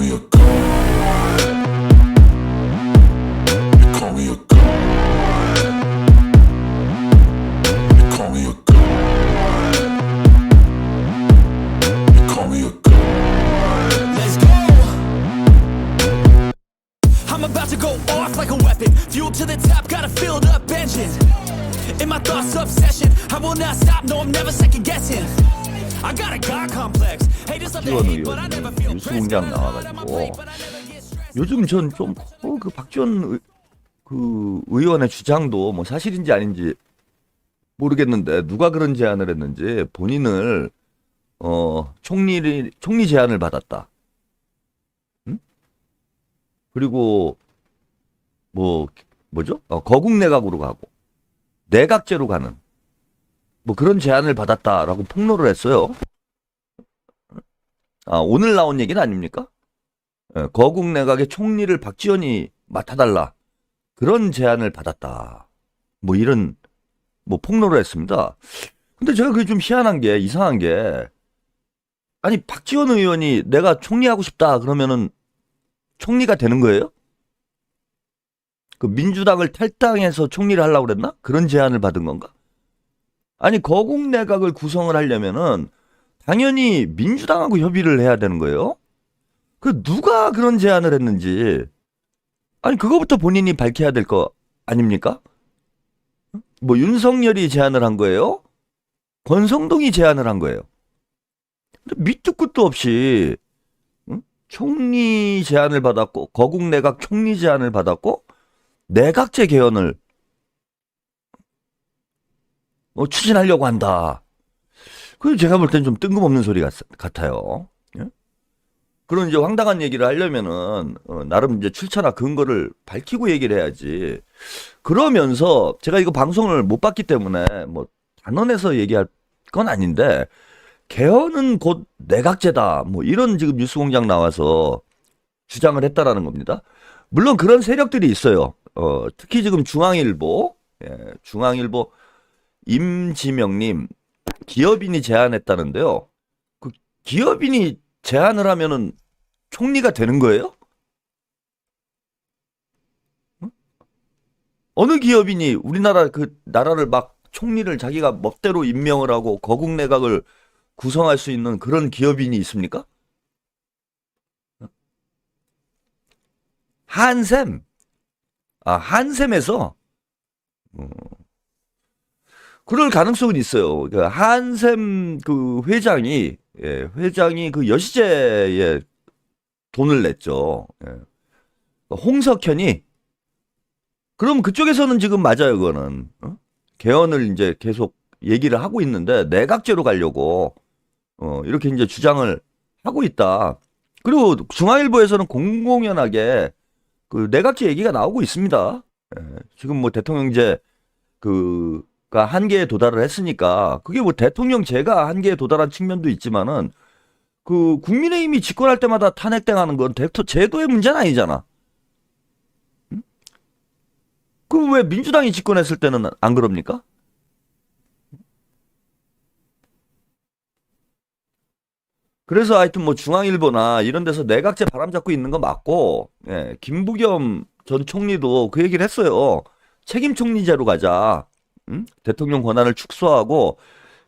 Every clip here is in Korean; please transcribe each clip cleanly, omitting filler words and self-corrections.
me a god. You call me a god. You call me a god. You call me a god. Let's go. I'm about to go off like a weapon. Fuel to the top, got a filled up engine. In my thoughts, obsession. I will not stop, no, I'm never second guessing. I got a God complex. Haters love to hate, but I never feel 뉴스 공장 나와가지고 요즘 전 좀 그 박지원 그 의원의 주장도 뭐 사실인지 아닌지 모르겠는데 누가 그런 제안을 했는지 본인을 총리 제안을 받았다. 응? 그리고 뭐죠? 거국 내각으로 가고 내각제로 가는 뭐 그런 제안을 받았다라고 폭로를 했어요. 오늘 나온 얘기는 아닙니까? 거국 내각의 총리를 박지원이 맡아달라. 그런 제안을 받았다. 뭐 이런, 뭐 폭로를 했습니다. 근데 제가 그게 좀 희한한 게, 이상한 게, 아니, 박지원 의원이 내가 총리하고 싶다 그러면은 총리가 되는 거예요? 그 민주당을 탈당해서 총리를 하려고 그랬나? 그런 제안을 받은 건가? 아니, 거국 내각을 구성을 하려면은 당연히 민주당하고 협의를 해야 되는 거예요. 그 누가 그런 제안을 했는지 아니 그거부터 본인이 밝혀야 될 거 아닙니까? 뭐 윤석열이 제안을 한 거예요? 권성동이 제안을 한 거예요. 근데 밑도 끝도 없이 총리 제안을 받았고 거국 내각 총리 제안을 받았고 내각제 개헌을 추진하려고 한다. 그 제가 볼 땐 좀 뜬금없는 소리 같아요. 예? 그런 이제 황당한 얘기를 하려면은 나름 이제 출처나 근거를 밝히고 얘기를 해야지. 그러면서 제가 이거 방송을 못 봤기 때문에 뭐 단언해서 얘기할 건 아닌데 개헌은 곧 내각제다. 뭐 이런 지금 뉴스공장 나와서 주장을 했다라는 겁니다. 물론 그런 세력들이 있어요. 특히 지금 중앙일보, 중앙일보 임지명님. 기업인이 제안했다는데요. 그 기업인이 제안을 하면은 총리가 되는 거예요? 어느 기업인이 우리나라 그 나라를 막 총리를 자기가 멋대로 임명을 하고 거국 내각을 구성할 수 있는 그런 기업인이 있습니까? 한샘. 한샘에서 그럴 가능성은 있어요. 한샘 그 회장이 그 여시제에 돈을 냈죠. 홍석현이 그럼 그쪽에서는 지금 맞아요. 그거는 개헌을 이제 계속 얘기를 하고 있는데 내각제로 가려고 이렇게 이제 주장을 하고 있다. 그리고 중앙일보에서는 공공연하게 그 내각제 얘기가 나오고 있습니다. 지금 뭐 대통령제 가 한계에 도달을 했으니까 그게 뭐 대통령제가 한계에 도달한 측면도 있지만은 그 국민의힘이 집권할 때마다 탄핵당하는 건 제도의 문제는 아니잖아. 응? 그럼 왜 민주당이 집권했을 때는 안 그럽니까? 그래서 하여튼 뭐 중앙일보나 이런 데서 내각제 바람 잡고 있는 거 맞고, 김부겸 전 총리도 그 얘기를 했어요. 책임 총리제로 가자. 응? 대통령 권한을 축소하고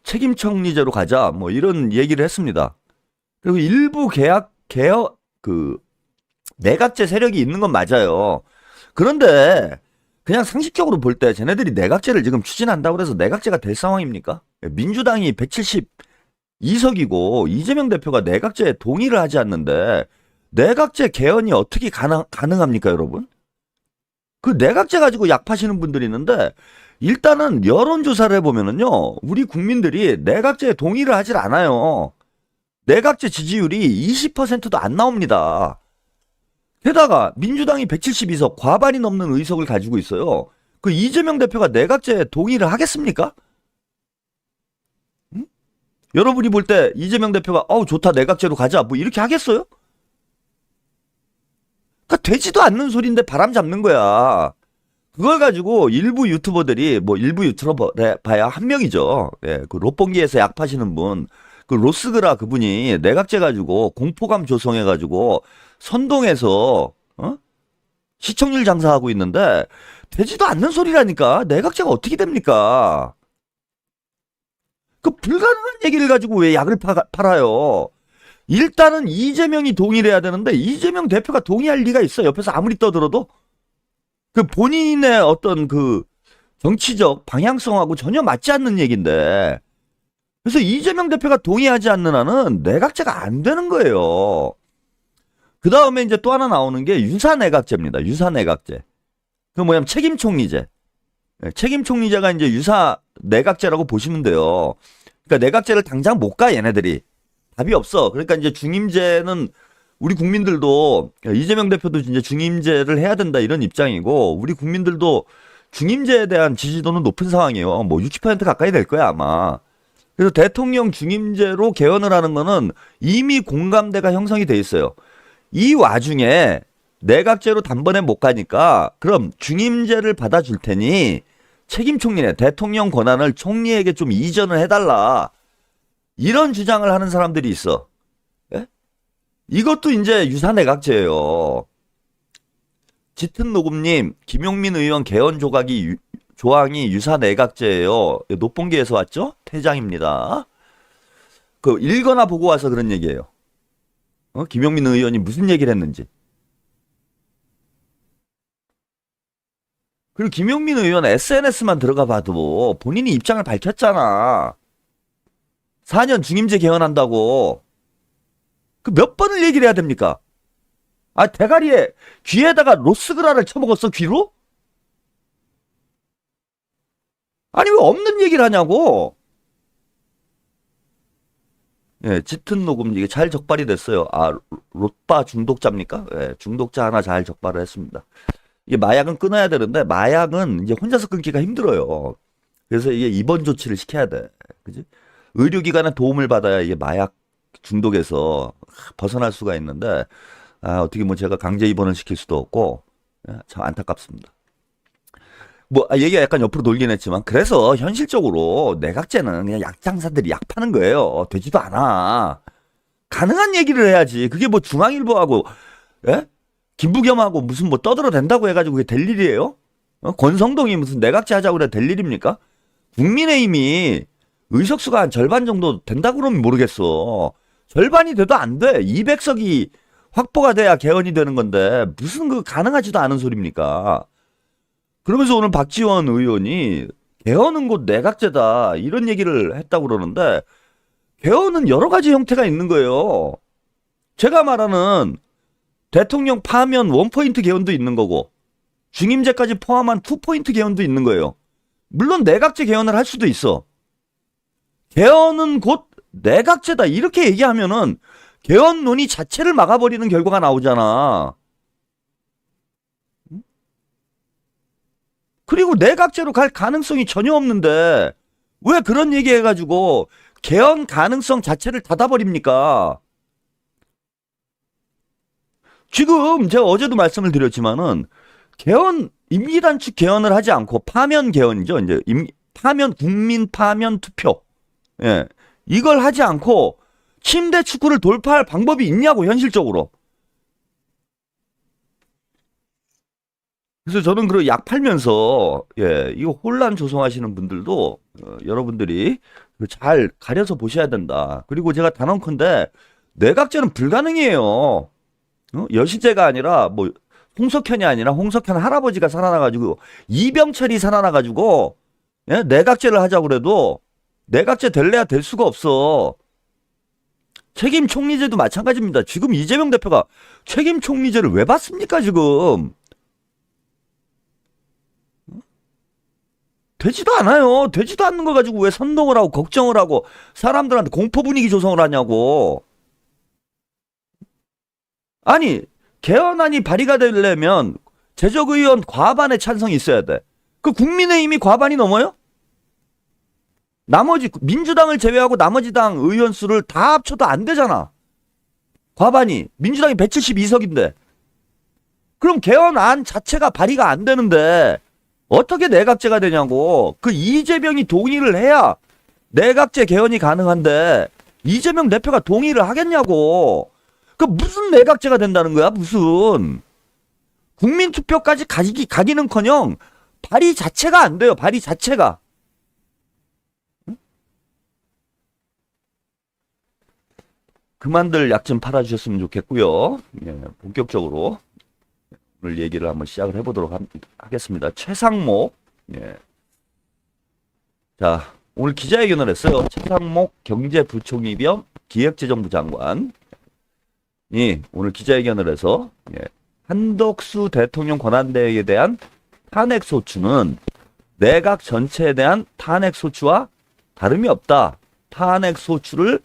책임 총리제로 가자. 뭐 이런 얘기를 했습니다. 그리고 일부 개혁 그 내각제 세력이 있는 건 맞아요. 그런데 그냥 상식적으로 볼 때 쟤네들이 내각제를 지금 추진한다고 해서 내각제가 될 상황입니까? 민주당이 172석이고 이재명 대표가 내각제에 동의를 하지 않는데 내각제 개헌이 어떻게 가능합니까, 여러분? 그 내각제 가지고 약 파시는 분들이 있는데 일단은 여론조사를 해보면은요, 우리 국민들이 내각제에 동의를 하질 않아요. 내각제 지지율이 20%도 안 나옵니다. 게다가 민주당이 172석, 과반이 넘는 의석을 가지고 있어요. 그 이재명 대표가 내각제에 동의를 하겠습니까? 응? 여러분이 볼 때 이재명 대표가 좋다 내각제로 가자 뭐 이렇게 하겠어요? 그러니까 되지도 않는 소리인데 바람 잡는 거야. 그걸 가지고 일부 유튜버들이 뭐 일부 유튜버 봐야 한 명이죠. 그 롯봉기에서 약 파시는 분. 그 로스그라 그분이 내각제 가지고 공포감 조성해가지고 선동해서 시청률 장사하고 있는데 되지도 않는 소리라니까. 내각제가 어떻게 됩니까? 그 불가능한 얘기를 가지고 왜 약을 팔아요? 일단은 이재명이 동의를 해야 되는데 이재명 대표가 동의할 리가 있어? 옆에서 아무리 떠들어도 그 본인의 어떤 그 정치적 방향성하고 전혀 맞지 않는 얘기인데, 그래서 이재명 대표가 동의하지 않는 한은 내각제가 안 되는 거예요. 그 다음에 이제 또 하나 나오는 게 유사내각제입니다. 유사내각제. 그 뭐냐면 책임총리제. 책임총리제가 이제 유사내각제라고 보시면 돼요. 그러니까 내각제를 당장 못 가, 얘네들이. 답이 없어. 그러니까 이제 중임제는 우리 국민들도, 이재명 대표도 이제 중임제를 해야 된다 이런 입장이고, 우리 국민들도 중임제에 대한 지지도는 높은 상황이에요. 뭐 60% 가까이 될 거야, 아마. 그래서 대통령 중임제로 개헌을 하는 거는 이미 공감대가 형성이 돼 있어요. 이 와중에 내각제로 단번에 못 가니까 그럼 중임제를 받아줄 테니 책임 총리네, 대통령 권한을 총리에게 좀 이전을 해달라. 이런 주장을 하는 사람들이 있어. 예? 이것도 이제 유사내각제예요. 짙은 녹음님, 김용민 의원 개헌 조항이 유사내각제예요. 녹봉기에서 왔죠? 퇴장입니다. 그 읽거나 보고 와서 그런 얘기예요. 김용민 의원이 무슨 얘기를 했는지. 그리고 김용민 의원 SNS만 들어가 봐도 본인이 입장을 밝혔잖아. 4년 중임제 개헌한다고. 그 몇 번을 얘기를 해야 됩니까? 아, 대가리에 귀에다가 로스그라를 쳐먹었어, 귀로? 아니, 왜 없는 얘기를 하냐고. 예, 짙은 녹음 이게 잘 적발이 됐어요. 아, 롯바 중독자입니까? 예, 중독자 하나 잘 적발을 했습니다. 이게 마약은 끊어야 되는데 마약은 이제 혼자서 끊기가 힘들어요. 그래서 이게 입원 조치를 시켜야 돼. 그지? 의료기관의 도움을 받아야 이게 마약 중독에서 벗어날 수가 있는데, 아, 어떻게 뭐 제가 강제 입원을 시킬 수도 없고, 예, 참 안타깝습니다. 뭐, 얘기가 약간 옆으로 돌긴 했지만, 그래서 현실적으로 내각제는 그냥 약장사들이 약 파는 거예요. 되지도 않아. 가능한 얘기를 해야지. 그게 뭐 중앙일보하고, 예? 김부겸하고 무슨 뭐 떠들어 된다고 해가지고 그게 될 일이에요? 권성동이 무슨 내각제 하자고 그래 될 일입니까? 국민의힘이 의석수가 한 절반 정도 된다고 그러면 모르겠어. 절반이 돼도 안 돼. 200석이 확보가 돼야 개헌이 되는 건데 무슨 그 가능하지도 않은 소리입니까? 그러면서 오늘 박지원 의원이 개헌은 곧 내각제다 이런 얘기를 했다고 그러는데, 개헌은 여러 가지 형태가 있는 거예요. 제가 말하는 대통령 파면 원포인트 개헌도 있는 거고 중임제까지 포함한 투포인트 개헌도 있는 거예요. 물론 내각제 개헌을 할 수도 있어. 개헌은 곧 내각제다 이렇게 얘기하면은 개헌 논의 자체를 막아버리는 결과가 나오잖아. 그리고 내각제로 갈 가능성이 전혀 없는데 왜 그런 얘기 해가지고 개헌 가능성 자체를 닫아버립니까? 지금 제가 어제도 말씀을 드렸지만은 개헌, 임기단축 개헌을 하지 않고 파면 개헌이죠. 이제 파면, 국민 파면 투표. 예. 이걸 하지 않고 침대 축구를 돌파할 방법이 있냐고, 현실적으로. 그래서 저는 그 약 팔면서, 예, 이거 혼란 조성하시는 분들도, 여러분들이 잘 가려서 보셔야 된다. 그리고 제가 단언컨대 내각제는 불가능이에요. 여시제가 아니라, 뭐, 홍석현이 아니라 홍석현 할아버지가 살아나가지고, 이병철이 살아나가지고, 예? 내각제를 하자고 그래도, 내각제 될래야 될 수가 없어. 책임 총리제도 마찬가지입니다. 지금 이재명 대표가 책임 총리제를 왜 받습니까, 지금? 되지도 않아요. 되지도 않는 걸 가지고 왜 선동을 하고 걱정을 하고 사람들한테 공포 분위기 조성을 하냐고. 아니, 개헌안이 발의가 되려면 제적의원 과반의 찬성이 있어야 돼. 그 국민의힘이 과반이 넘어요? 나머지 민주당을 제외하고 나머지 당 의원 수를 다 합쳐도 안 되잖아. 과반이. 민주당이 172석인데. 그럼 개헌안 자체가 발의가 안 되는데 어떻게 내각제가 되냐고. 그 이재명이 동의를 해야 내각제 개헌이 가능한데 이재명 대표가 동의를 하겠냐고. 그 무슨 내각제가 된다는 거야, 무슨. 국민투표까지 가기는커녕 발의 자체가 안 돼요, 발의 자체가. 그만들 약 좀 팔아주셨으면 좋겠고요. 예, 본격적으로 오늘 얘기를 한번 시작을 해보도록 하겠습니다. 최상목, 예. 자, 오늘 기자회견을 했어요. 최상목 경제부총리 겸 기획재정부 장관이 오늘 기자회견을 해서, 예, 한덕수 대통령 권한대행에 대한 탄핵소추는 내각 전체에 대한 탄핵소추와 다름이 없다. 탄핵소추를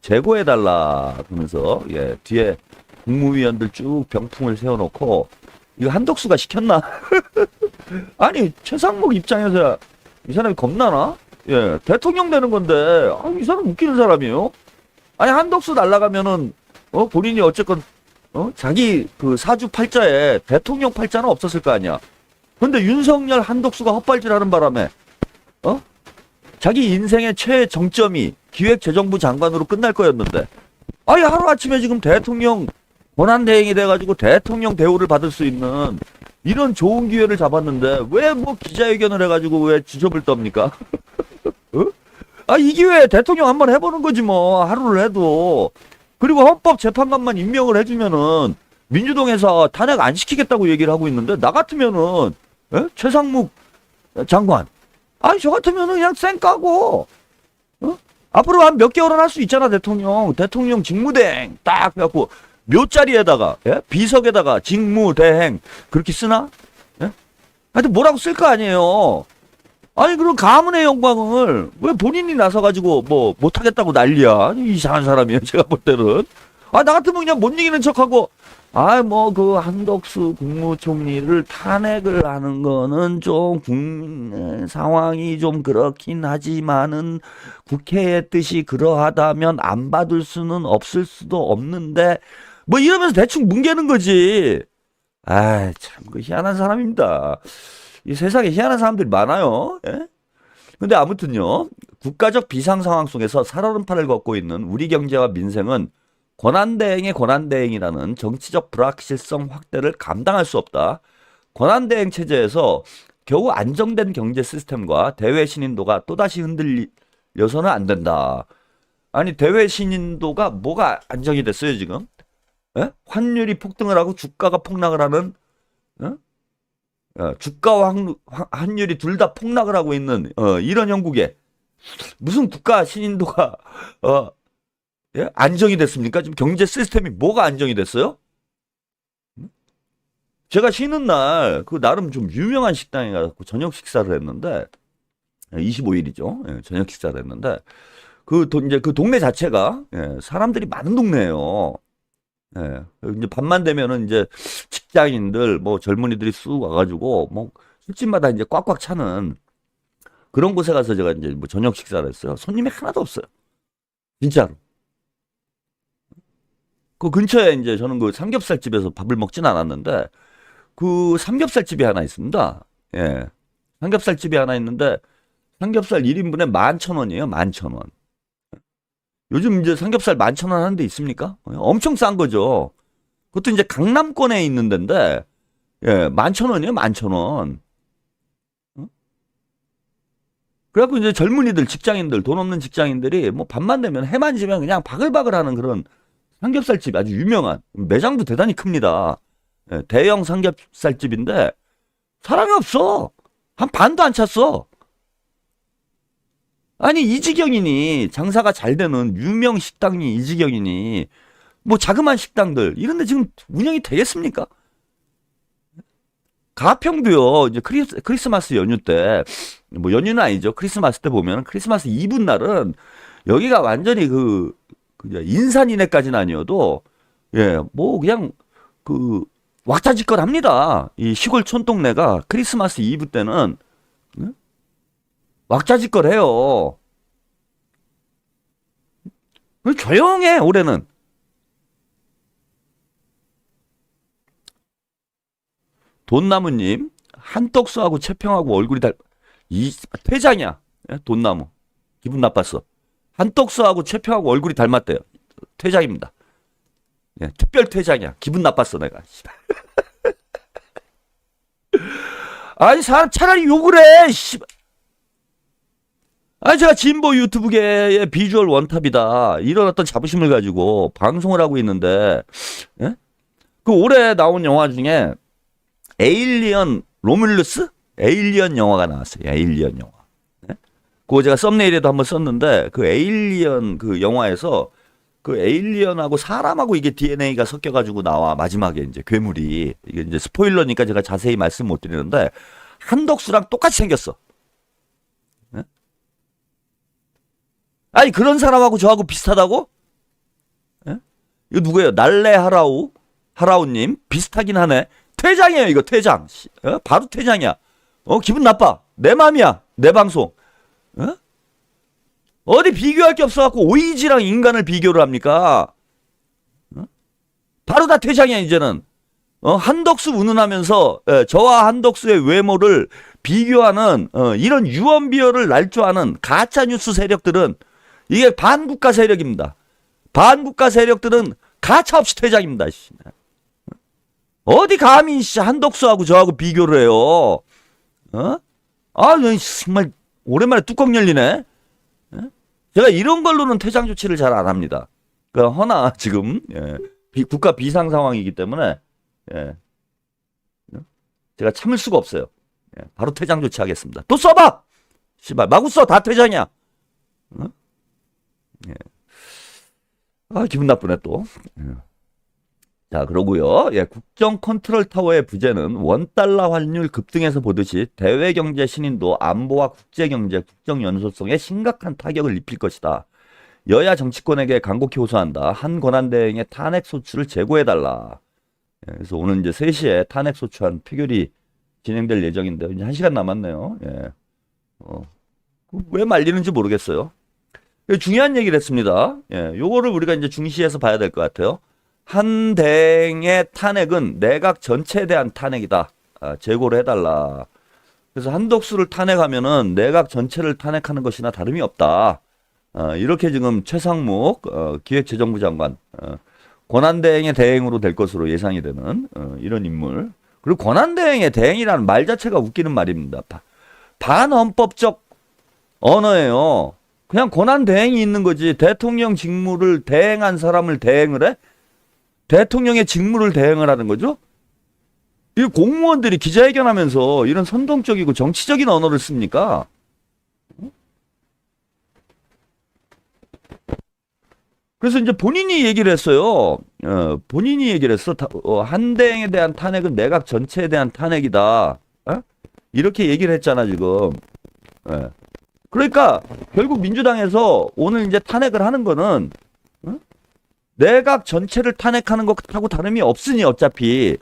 제고해달라 그러면서, 예, 뒤에 국무위원들 쭉 병풍을 세워놓고, 이거 한덕수가 시켰나? 아니, 최상목 입장에서야 이 사람이 겁나나? 예, 대통령 되는 건데, 이 사람 웃기는 사람이에요. 아니, 한덕수 날라가면은, 본인이 어쨌건, 자기 그 사주 팔자에 대통령 팔자는 없었을 거 아니야. 근데 윤석열 한덕수가 헛발질하는 바람에, 자기 인생의 최정점이 기획재정부 장관으로 끝날 거였는데, 아니, 하루아침에 지금 대통령 권한대행이 돼가지고 대통령 대우를 받을 수 있는 이런 좋은 기회를 잡았는데, 왜 뭐 기자회견을 해가지고 왜 주접을 떱니까? 이 기회에 대통령 한번 해보는 거지 뭐, 하루를 해도. 그리고 헌법재판관만 임명을 해주면은 민주당에서 탄핵 안 시키겠다고 얘기를 하고 있는데, 나 같으면은, 최상목 장관, 저 같으면은 그냥 쌩 까고, 앞으로 한 몇 개월은 할 수 있잖아, 대통령 직무대행 딱 해갖고 묘자리에다가, 예? 비석에다가 직무대행 그렇게 쓰나? 예? 하여튼 뭐라고 쓸 거 아니에요. 아니, 그럼 가문의 영광을 왜 본인이 나서가지고 뭐 못하겠다고 난리야. 이상한 사람이에요, 제가 볼 때는. 나 같으면 그냥 못 이기는 척하고, 그 한덕수 국무총리를 탄핵을 하는 거는 좀 국민 상황이 좀 그렇긴 하지만은 국회의 뜻이 그러하다면 안 받을 수는 없을 수도 없는데, 뭐 이러면서 대충 뭉개는 거지. 참, 그 희한한 사람입니다. 이 세상에 희한한 사람들이 많아요. 예? 근데 아무튼요, 국가적 비상 상황 속에서 살얼음판을 걷고 있는 우리 경제와 민생은 권한대행의 권한대행이라는 정치적 불확실성 확대를 감당할 수 없다. 권한대행 체제에서 겨우 안정된 경제 시스템과 대외 신인도가 또다시 흔들려서는 안 된다. 아니, 대외 신인도가 뭐가 안정이 됐어요, 지금? 예? 환율이 폭등을 하고 주가가 폭락을 하는, 주가와 환율이 둘 다 폭락을 하고 있는 이런 형국에 무슨 국가 신인도가 예? 안정이 됐습니까? 지금 경제 시스템이 뭐가 안정이 됐어요? 제가 쉬는 날 그 나름 좀 유명한 식당에 가서 저녁 식사를 했는데, 25일이죠. 예, 저녁 식사를 했는데, 이제 그 동네 자체가, 예, 사람들이 많은 동네예요. 예, 이제 밤만 되면은 이제 직장인들, 뭐 젊은이들이 쑥 와가지고, 뭐 술집마다 이제 꽉꽉 차는 그런 곳에 가서 제가 이제 뭐 저녁 식사를 했어요. 손님이 하나도 없어요. 진짜로. 그 근처에 이제 저는 그 삼겹살집에서 밥을 먹진 않았는데, 그 삼겹살집이 하나 있습니다. 예. 삼겹살집이 하나 있는데, 삼겹살 1인분에 11,000원이에요. 11,000원. 요즘 이제 삼겹살 11,000원 하는 데 있습니까? 엄청 싼 거죠. 그것도 이제 강남권에 있는 데인데, 예, 11,000원이에요. 11,000원. 그래갖고 이제 젊은이들, 직장인들, 돈 없는 직장인들이 뭐 밤만 되면 해만 지면 그냥 바글바글 하는 그런 삼겹살집, 아주 유명한, 매장도 대단히 큽니다. 예, 대형 삼겹살집인데 사람이 없어. 한 반도 안 찼어. 아니, 이지경이니, 장사가 잘 되는 유명 식당이 이지경이니, 뭐 자그마한 식당들 이런데 지금 운영이 되겠습니까? 가평도요, 이제 크리스마스 연휴 때, 뭐 연휴는 아니죠. 크리스마스 때 보면 크리스마스 이브 날은 여기가 완전히 인산인해까지는 아니어도, 예, 뭐 그냥 왁자지껄합니다. 이 시골 촌동네가 크리스마스 이브 때는 왁자지껄해요. 조용해, 올해는. 돈나무님, 한떡수하고 채평하고 얼굴이 퇴장이야. 예? 돈나무. 기분 나빴어. 한떡수하고 최평하고 얼굴이 닮았대요. 퇴장입니다. 예, 특별 퇴장이야. 기분 나빴어 내가. 아니 사람 차라리 욕을 해. 씨발. 아니 제가 진보 유튜브계의 비주얼 원탑이다. 이런 어떤 자부심을 가지고 방송을 하고 있는데, 예? 그 올해 나온 영화 중에 에일리언 로뮬루스? 에일리언 영화가 나왔어요. 에일리언 영화. 예? 그거 제가 썸네일에도 한번 썼는데 그 에일리언 그 영화에서 그 에일리언하고 사람하고 이게 DNA가 섞여가지고 나와. 마지막에 이제 괴물이. 이게 이제 스포일러니까 제가 자세히 말씀 못 드리는데 한덕수랑 똑같이 생겼어. 예? 아니 그런 사람하고 저하고 비슷하다고? 예? 이거 누구예요? 날래 하라우님 비슷하긴 하네. 퇴장이에요 이거 퇴장. 어? 바로 퇴장이야. 기분 나빠. 내 맘이야. 내 방송. 어? 어디 비교할 게 없어갖고 오이지랑 인간을 비교를 합니까? 어? 바로 다 퇴장이야 이제는. 한덕수 운운하면서 저와 한덕수의 외모를 비교하는 이런 유언비어를 날조하는 가짜뉴스 세력들은 이게 반국가 세력입니다. 반국가 세력들은 가차없이 퇴장입니다. 어디 감히 한덕수하고 저하고 비교를 해요. 정말 오랜만에 뚜껑 열리네. 제가 이런 걸로는 퇴장 조치를 잘 안 합니다. 그러니까 허나 지금 국가 비상 상황이기 때문에 제가 참을 수가 없어요. 바로 퇴장 조치하겠습니다. 또 써봐. 씨발 마구 써. 다 퇴장이야. 기분 나쁘네 또. 자, 그러고요. 국정 컨트롤 타워의 부재는 원달러 환율 급등에서 보듯이 대외 경제 신인도 안보와 국제 경제, 국정 연소성에 심각한 타격을 입힐 것이다. 여야 정치권에게 간곡히 호소한다. 한 권한대행의 탄핵 소추를 제고해달라. 그래서 오늘 이제 3시에 탄핵 소추안 표결이 진행될 예정인데 이제 1시간 남았네요. 왜 말리는지 모르겠어요. 중요한 얘기를 했습니다. 요거를 우리가 이제 중시해서 봐야 될 것 같아요. 한 대행의 탄핵은 내각 전체에 대한 탄핵이다. 제고를 해달라. 그래서 한덕수를 탄핵하면은 내각 전체를 탄핵하는 것이나 다름이 없다. 이렇게 지금 최상목 기획재정부 장관 권한대행의 대행으로 될 것으로 예상이 되는 이런 인물. 그리고 권한대행의 대행이라는 말 자체가 웃기는 말입니다. 반헌법적 언어예요. 그냥 권한대행이 있는 거지. 대통령 직무를 대행한 사람을 대행을 해? 대통령의 직무를 대행을 하는 거죠? 이 공무원들이 기자회견하면서 이런 선동적이고 정치적인 언어를 씁니까? 그래서 이제 본인이 얘기를 했어요. 본인이 얘기를 했어. 한 대행에 대한 탄핵은 내각 전체에 대한 탄핵이다. 이렇게 얘기를 했잖아, 지금. 그러니까 결국 민주당에서 오늘 이제 탄핵을 하는 거는 내각 전체를 탄핵하는 것하고 다름이 없으니 어차피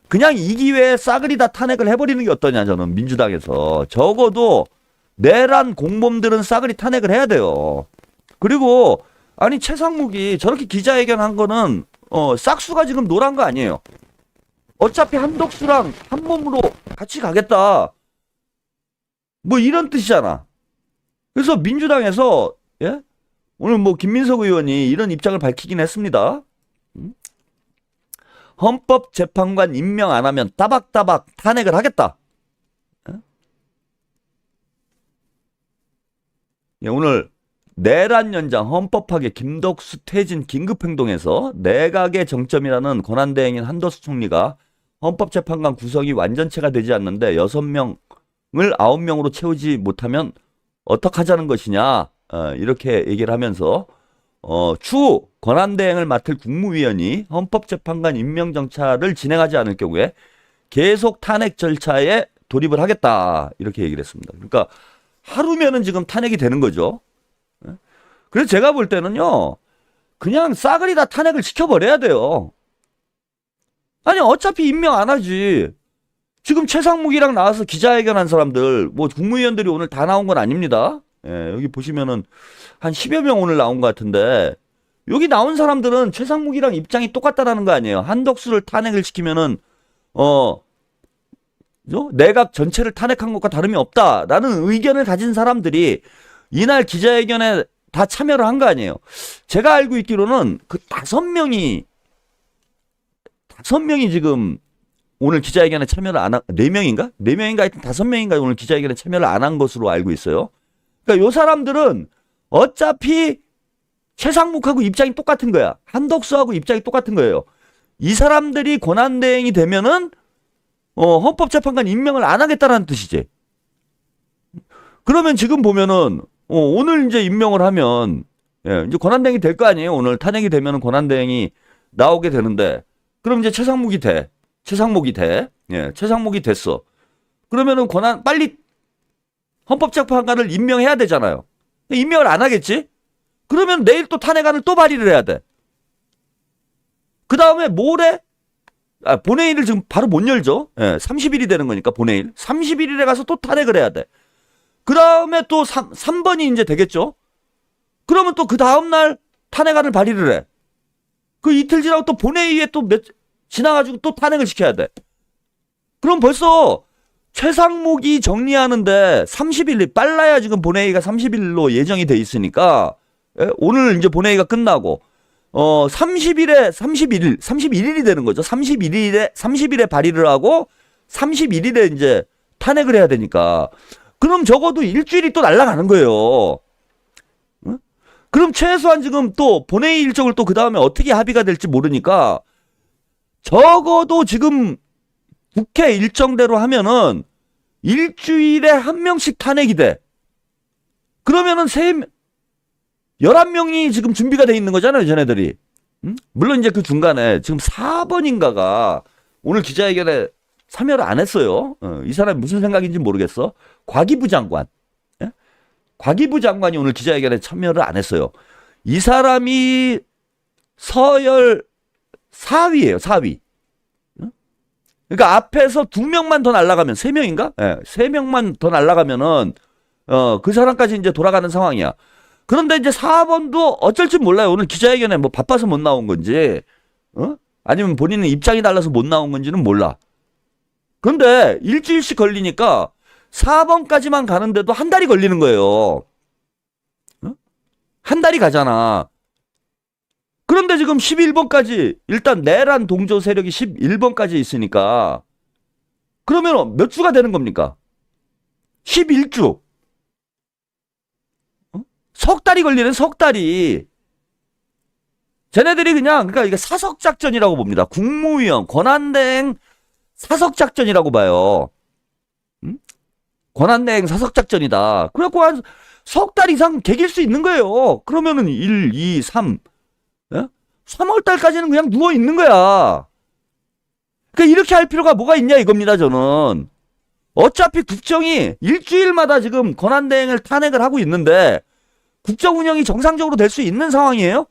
그냥 이 기회에 싸그리 다 탄핵을 해버리는 게 어떠냐 저는 민주당에서. 적어도 내란 공범들은 싸그리 탄핵을 해야 돼요. 그리고 아니 최상목이 저렇게 기자회견한 거는 싹수가 지금 노란 거 아니에요. 어차피 한덕수랑 한 몸으로 같이 가겠다. 뭐 이런 뜻이잖아. 그래서 민주당에서 오늘 뭐 김민석 의원이 이런 입장을 밝히긴 했습니다. 헌법재판관 임명 안 하면 따박따박 탄핵을 하겠다. 오늘 내란 연장 헌법학의 김덕수 퇴진 긴급행동에서 내각의 정점이라는 권한대행인 한덕수 총리가 헌법재판관 구성이 완전체가 되지 않는데 6명을 9명으로 채우지 못하면 어떡하자는 것이냐. 이렇게 얘기를 하면서 추후 권한대행을 맡을 국무위원이 헌법재판관 임명정차를 진행하지 않을 경우에 계속 탄핵 절차에 돌입을 하겠다. 이렇게 얘기를 했습니다. 그러니까 하루면은 지금 탄핵이 되는 거죠. 그래서 제가 볼 때는요. 그냥 싸그리 다 탄핵을 시켜버려야 돼요. 아니 어차피 임명 안 하지. 지금 최상목이랑 나와서 기자회견한 사람들 뭐 국무위원들이 오늘 다 나온 건 아닙니다. 여기 보시면은 한 10여 명 오늘 나온 것 같은데 여기 나온 사람들은 최상목이랑 입장이 똑같다라는 거 아니에요. 한덕수를 탄핵을 시키면은 내각 전체를 탄핵한 것과 다름이 없다라는 의견을 가진 사람들이 이날 기자회견에 다 참여를 한 거 아니에요. 제가 알고 있기로는 그 5명이 지금 오늘 기자회견에 참여를 안 한, 4명인가? 4명인가 하여튼 5명인가 오늘 기자회견에 참여를 안 한 것으로 알고 있어요. 그러니까 요 사람들은 어차피 최상목하고 입장이 똑같은 거야. 한덕수하고 입장이 똑같은 거예요. 이 사람들이 권한대행이 되면은 헌법재판관 임명을 안 하겠다라는 뜻이지. 그러면 지금 보면은 오늘 이제 임명을 하면 이제 권한대행이 될 거 아니에요. 오늘 탄핵이 되면은 권한대행이 나오게 되는데 그럼 이제 최상목이 돼. 최상목이 됐어. 그러면은 빨리 헌법재판관을 임명해야 되잖아요. 임명을 안 하겠지? 그러면 내일 또 탄핵안을 또 발의를 해야 돼. 그 다음에 모레 본회의를 지금 바로 못 열죠. 30일이 되는 거니까 본회의. 31일에 가서 또 탄핵을 해야 돼. 그 다음에 또 3번이 이제 되겠죠. 그러면 또 그 다음날 탄핵안을 발의를 해. 그 이틀 지나고 또 본회의에 또 지나가지고 또 탄핵을 시켜야 돼. 그럼 벌써 최상목이 정리하는데 30일, 빨라야 지금 본회의가 30일로 예정이 돼 있으니까 오늘 이제 본회의가 끝나고 31일이 되는 거죠. 30일에 발의를 하고 31일에 이제 탄핵을 해야 되니까 그럼 적어도 일주일이 또 날아가는 거예요. 응? 그럼 최소한 지금 또 본회의 일정을 또 그 다음에 어떻게 합의가 될지 모르니까 적어도 지금 국회 일정대로 하면은 일주일에 한 명씩 탄핵이 돼. 그러면은 11명이 지금 준비가 돼 있는 거잖아요, 쟤네들이. 응? 물론 이제 그 중간에 지금 4번인가가 오늘 기자회견에 참여를 안 했어요. 이 사람이 무슨 생각인지 모르겠어. 과기부 장관. 예? 과기부 장관이 오늘 기자회견에 참여를 안 했어요. 이 사람이 서열 4위예요, 4위. 그러니까 앞에서 2명만 더 날아가면 3명인가? 예, 3명만 더 날아가면은 그 사람까지 이제 돌아가는 상황이야. 그런데 이제 4번도 어쩔 줄 몰라요. 오늘 기자회견에 뭐 바빠서 못 나온 건지, 아니면 본인은 입장이 달라서 못 나온 건지는 몰라. 그런데 일주일씩 걸리니까 4번까지만 가는데도 한 달이 걸리는 거예요. 한 달이 가잖아. 그런데 지금 11번까지 일단 내란 동조 세력이 11번까지 있으니까 그러면 몇 주가 되는 겁니까? 11주. 석 달이 걸리는 석 달이. 쟤네들이 그러니까 이게 사석작전이라고 봅니다. 국무위원, 권한대행 사석작전이라고 봐요. 권한대행 사석작전이다. 그래갖고 한 석 달 이상 개길 수 있는 거예요. 그러면은 1, 2, 3. 3월 달까지는 그냥 누워 있는 거야. 그러니까 이렇게 할 필요가 뭐가 있냐 이겁니다, 저는. 어차피 국정이 일주일마다 지금 권한대행을 탄핵을 하고 있는데 국정 운영이 정상적으로 될 수 있는 상황이에요?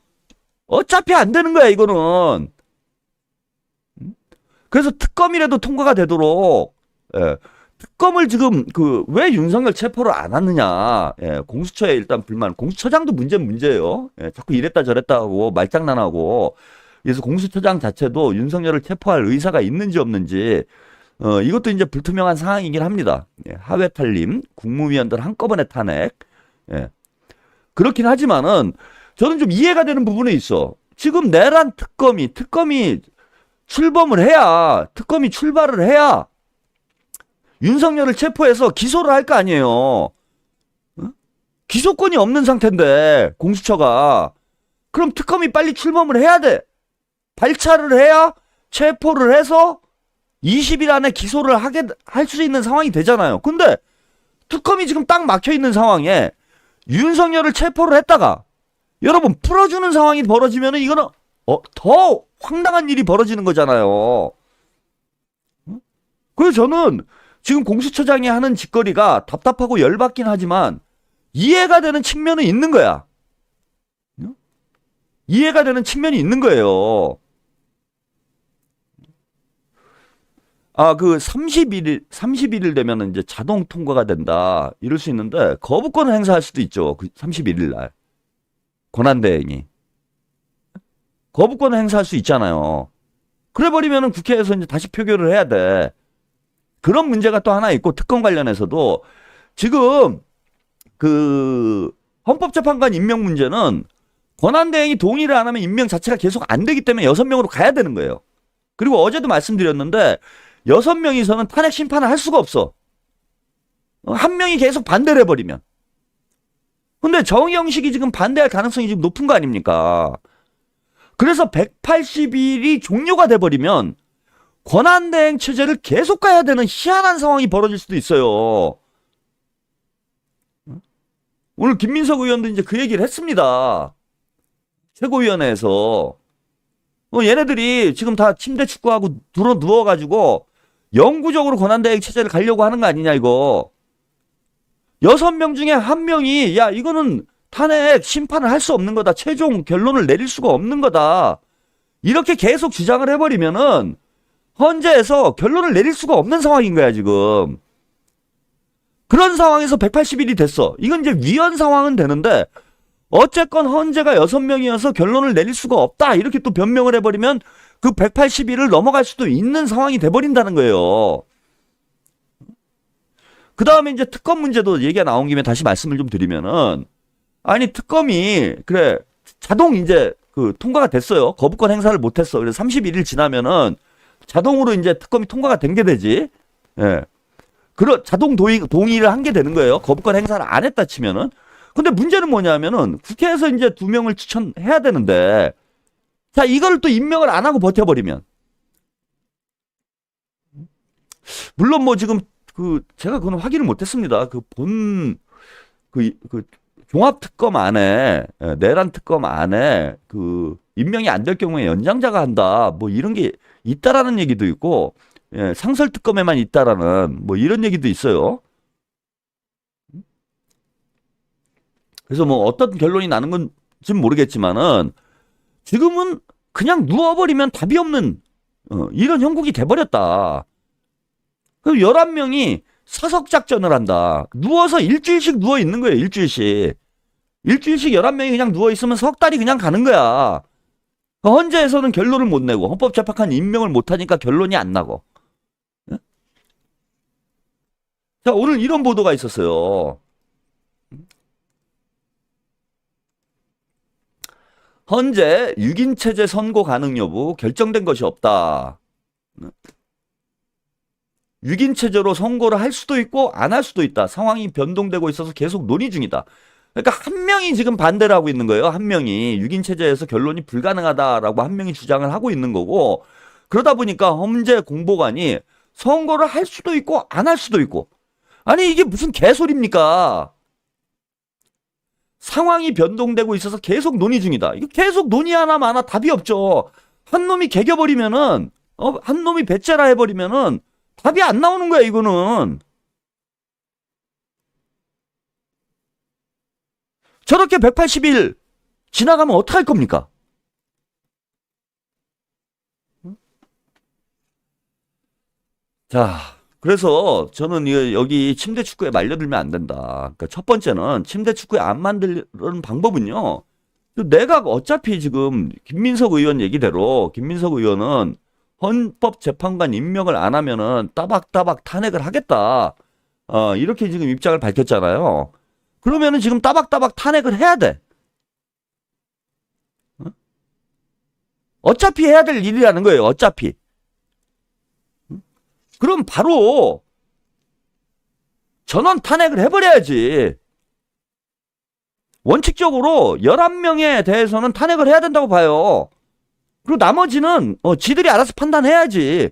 어차피 안 되는 거야, 이거는. 그래서 특검이라도 통과가 되도록, 특검을 지금 왜 윤석열 체포를 안 하느냐. 공수처에 일단 불만. 공수처장도 문제예요. 자꾸 이랬다 저랬다 하고 말장난하고. 그래서 공수처장 자체도 윤석열을 체포할 의사가 있는지 없는지 이것도 이제 불투명한 상황이긴 합니다. 하회 탈림, 국무위원들 한꺼번에 탄핵. 그렇긴 하지만은 저는 좀 이해가 되는 부분이 있어. 지금 내란 특검이 특검이 출발을 해야 윤석열을 체포해서 기소를 할 거 아니에요. 기소권이 없는 상태인데 공수처가. 그럼 특검이 빨리 출범을 해야 돼. 발차를 해야 체포를 해서 20일 안에 기소를 할 수 있는 상황이 되잖아요. 근데 특검이 지금 딱 막혀 있는 상황에 윤석열을 체포를 했다가 여러분 풀어주는 상황이 벌어지면은 이거는 더 황당한 일이 벌어지는 거잖아요. 그래서 저는 지금 공수처장이 하는 짓거리가 답답하고 열받긴 하지만 이해가 되는 측면은 있는 거야. 이해가 되는 측면이 있는 거예요. 31일 되면은 이제 자동 통과가 된다. 이럴 수 있는데, 거부권을 행사할 수도 있죠. 31일 날. 권한대행이. 거부권을 행사할 수 있잖아요. 그래 버리면은 국회에서 이제 다시 표결을 해야 돼. 그런 문제가 또 하나 있고, 특검 관련해서도 지금 헌법재판관 임명 문제는 권한대행이 동의를 안 하면 임명 자체가 계속 안 되기 때문에 6명으로 가야 되는 거예요. 그리고 어제도 말씀드렸는데 6명이서는 탄핵 심판을 할 수가 없어. 한 명이 계속 반대를 해버리면. 근데 정의영식이 지금 반대할 가능성이 지금 높은 거 아닙니까? 그래서 180일이 종료가 돼버리면 권한대행 체제를 계속 가야 되는 희한한 상황이 벌어질 수도 있어요. 오늘 김민석 의원도 이제 그 얘기를 했습니다. 최고위원회에서. 얘네들이 지금 다 침대 축구하고 들어 누워가지고 영구적으로 권한대행 체제를 가려고 하는 거 아니냐, 이거. 6명 중에 1명이, 야, 이거는 탄핵 심판을 할 수 없는 거다. 최종 결론을 내릴 수가 없는 거다. 이렇게 계속 주장을 해버리면은 헌재에서 결론을 내릴 수가 없는 상황인 거야, 지금. 그런 상황에서 180일이 됐어. 이건 이제 위헌 상황은 되는데, 어쨌건 헌재가 6명이어서 결론을 내릴 수가 없다. 이렇게 또 변명을 해버리면 그 180일을 넘어갈 수도 있는 상황이 돼버린다는 거예요. 그 다음에 이제 특검 문제도 얘기가 나온 김에 다시 말씀을 좀 드리면은, 아니, 특검이, 그래, 자동 이제 그 통과가 됐어요. 거부권 행사를 못했어. 그래서 31일 지나면은 자동으로 이제 특검이 통과가 된 게 되지. 예. 자동 동의를 한 게 되는 거예요. 거부권 행사를 안 했다 치면은. 근데 문제는 뭐냐면은 국회에서 이제 2명을 추천해야 되는데, 자, 이걸 또 임명을 안 하고 버텨버리면. 물론 뭐 지금 제가 그건 확인을 못했습니다. 종합특검 안에, 내란 특검 안에 임명이 안 될 경우에 연장자가 한다. 뭐 이런 게 있다라는 얘기도 있고, 예, 상설특검에만 있다라는 뭐 이런 얘기도 있어요. 그래서 뭐 어떤 결론이 나는 건지는 모르겠지만은 지금은 그냥 누워버리면 답이 없는 이런 형국이 돼버렸다. 그럼 11명이 사석작전을 한다. 누워서 일주일씩 누워 있는 거예요. 일주일씩 11명이 그냥 누워 있으면 석 달이 그냥 가는 거야. 헌재에서는 결론을 못 내고 헌법재판관 임명을 못 하니까 결론이 안 나고. 자, 오늘 이런 보도가 있었어요. 헌재 6인 체제 선고 가능 여부 결정된 것이 없다. 6인 체제로 선고를 할 수도 있고 안 할 수도 있다. 상황이 변동되고 있어서 계속 논의 중이다. 그러니까 한 명이 지금 반대를 하고 있는 거예요. 한 명이 6인 체제에서 결론이 불가능하다라고 한 명이 주장을 하고 있는 거고, 그러다 보니까 헌재 공보관이 선고를 할 수도 있고 안 할 수도 있고. 아니, 이게 무슨 개소리입니까? 상황이 변동되고 있어서 계속 논의 중이다. 이거 계속 논의하나 마나 답이 없죠. 한 놈이 개겨버리면은, 한 놈이 배째라 해버리면은 답이 안 나오는 거야, 이거는. 저렇게 180일 지나가면 어떡할 겁니까? 자, 그래서 저는 여기 침대 축구에 말려들면 안 된다. 그러니까 첫 번째는 침대 축구에 안 만드는 방법은요. 내가 어차피 지금 김민석 의원 얘기대로 김민석 의원은 헌법재판관 임명을 안 하면은 따박따박 탄핵을 하겠다. 이렇게 지금 입장을 밝혔잖아요. 그러면은 지금 따박따박 탄핵을 해야 돼. 어차피 해야 될 일이라는 거예요. 어차피. 그럼 바로 전원 탄핵을 해버려야지. 원칙적으로 11명에 대해서는 탄핵을 해야 된다고 봐요. 그리고 나머지는 지들이 알아서 판단해야지.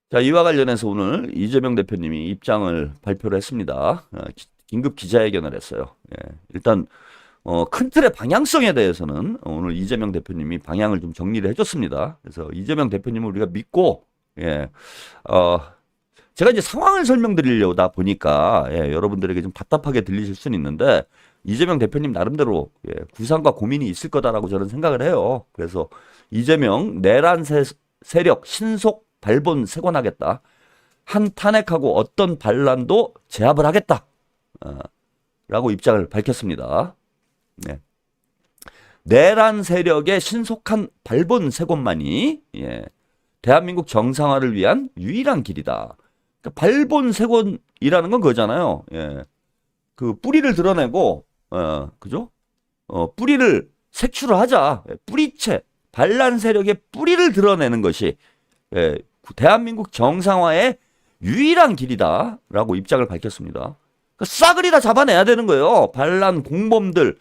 자, 이와 관련해서 오늘 이재명 대표님이 입장을 발표를 했습니다. 긴급 기자회견을 했어요. 예, 일단 큰 틀의 방향성에 대해서는 오늘 이재명 대표님이 방향을 좀 정리를 해줬습니다. 그래서 이재명 대표님을 우리가 믿고, 예, 제가 이제 상황을 설명드리려다 보니까, 예, 여러분들에게 좀 답답하게 들리실 수는 있는데, 이재명 대표님 나름대로, 예, 구상과 고민이 있을 거다라고 저는 생각을 해요. 그래서 이재명 내란 세력 신속 발본 세곤하겠다. 한 탄핵하고 어떤 반란도 제압을 하겠다. 라고 입장을 밝혔습니다. 네. 내란 세력의 신속한 발본 세곤만이, 예, 대한민국 정상화를 위한 유일한 길이다. 그러니까 발본색원이라는 건 그거잖아요. 예. 그 뿌리를 드러내고, 그죠? 뿌리를 색출을 하자. 뿌리채, 반란 세력의 뿌리를 드러내는 것이 예, 대한민국 정상화의 유일한 길이다라고 입장을 밝혔습니다. 그러니까 싸그리 다 잡아내야 되는 거예요. 반란 공범들,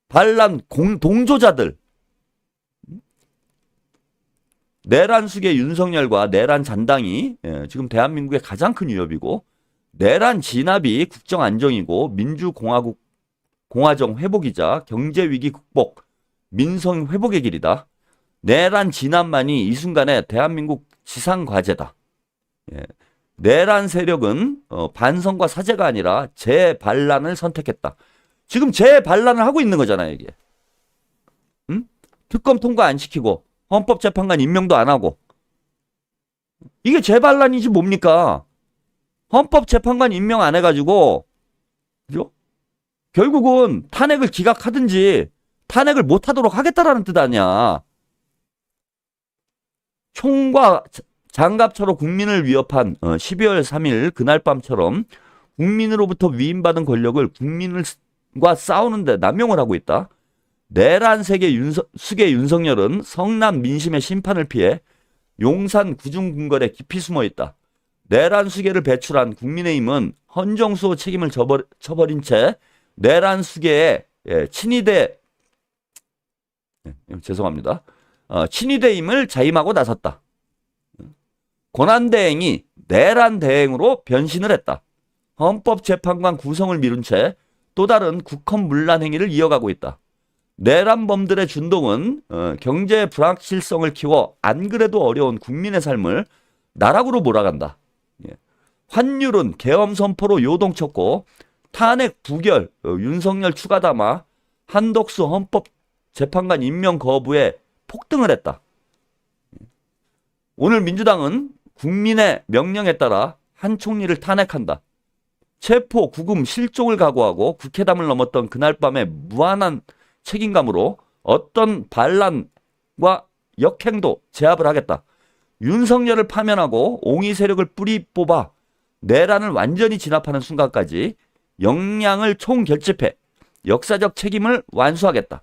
반란 동조자들. 내란숙의 윤석열과 내란 잔당이 지금 대한민국의 가장 큰 위협이고, 내란 진압이 국정 안정이고 민주공화국 공화정 회복이자 경제위기 극복, 민성 회복의 길이다. 내란 진압만이 이 순간에 대한민국 지상과제다. 예. 내란 세력은 반성과 사죄가 아니라 재반란을 선택했다. 지금 재반란을 하고 있는 거잖아요, 이게. 응? 특검 통과 안 시키고 헌법재판관 임명도 안 하고. 이게 재반란이지 뭡니까? 헌법재판관 임명 안 해가지고, 그죠? 결국은 탄핵을 기각하든지 탄핵을 못하도록 하겠다라는 뜻 아니야. 총과 장갑차로 국민을 위협한 12월 3일 그날 밤처럼 국민으로부터 위임받은 권력을 국민과 싸우는데 남용을 하고 있다. 내란 세계 수계 윤석열은 성남 민심의 심판을 피해 용산 구중궁궐에 깊이 숨어 있다. 내란 수계를 배출한 국민의힘은 헌정수호 책임을 쳐버린 채 내란 수계에 친위대 죄송합니다. 친위대임을 자임하고 나섰다. 권한대행이 내란 대행으로 변신을 했다. 헌법재판관 구성을 미룬 채 또 다른 국헌 문란 행위를 이어가고 있다. 내란범들의 준동은 경제 불확실성을 키워 안 그래도 어려운 국민의 삶을 나락으로 몰아간다. 환율은 계엄 선포로 요동쳤고 탄핵 부결, 윤석열 추가 담아 한덕수 헌법재판관 임명 거부에 폭등을 했다. 오늘 민주당은 국민의 명령에 따라 한 총리를 탄핵한다. 체포, 구금, 실종을 각오하고 국회담을 넘었던 그날 밤의 무한한 책임감으로 어떤 반란과 역행도 제압을 하겠다. 윤석열을 파면하고 옹의 세력을 뿌리 뽑아 내란을 완전히 진압하는 순간까지 역량을 총결집해 역사적 책임을 완수하겠다.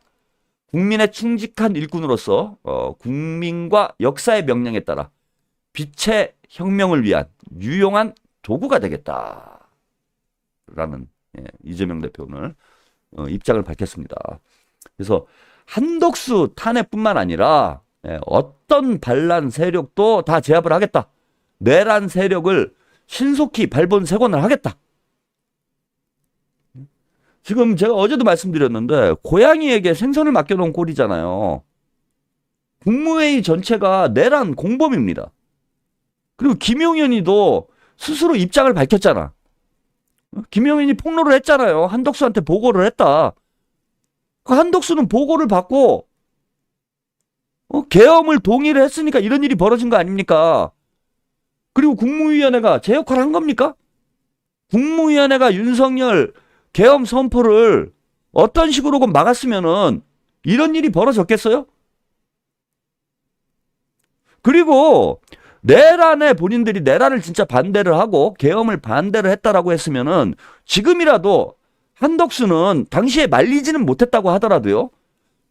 국민의 충직한 일꾼으로서 국민과 역사의 명령에 따라 빛의 혁명을 위한 유용한 도구가 되겠다. 라는 이재명 대표 오늘 입장을 밝혔습니다. 그래서 한덕수 탄핵뿐만 아니라 어떤 반란 세력도 다 제압을 하겠다. 내란 세력을 신속히 발본색원을 하겠다. 지금 제가 어제도 말씀드렸는데 고양이에게 생선을 맡겨놓은 꼴이잖아요. 국무회의 전체가 내란 공범입니다. 그리고 김용현이도 스스로 입장을 밝혔잖아. 김용현이 폭로를 했잖아요. 한덕수한테 보고를 했다. 그 한덕수는 보고를 받고 계엄을 동의를 했으니까 이런 일이 벌어진 거 아닙니까? 그리고 국무위원회가 제 역할을 한 겁니까? 국무위원회가 윤석열 계엄 선포를 어떤 식으로건 막았으면은 이런 일이 벌어졌겠어요? 그리고 내란에 본인들이 내란을 진짜 반대를 하고 계엄을 반대를 했다라고 했으면은 지금이라도 한덕수는 당시에 말리지는 못했다고 하더라도요.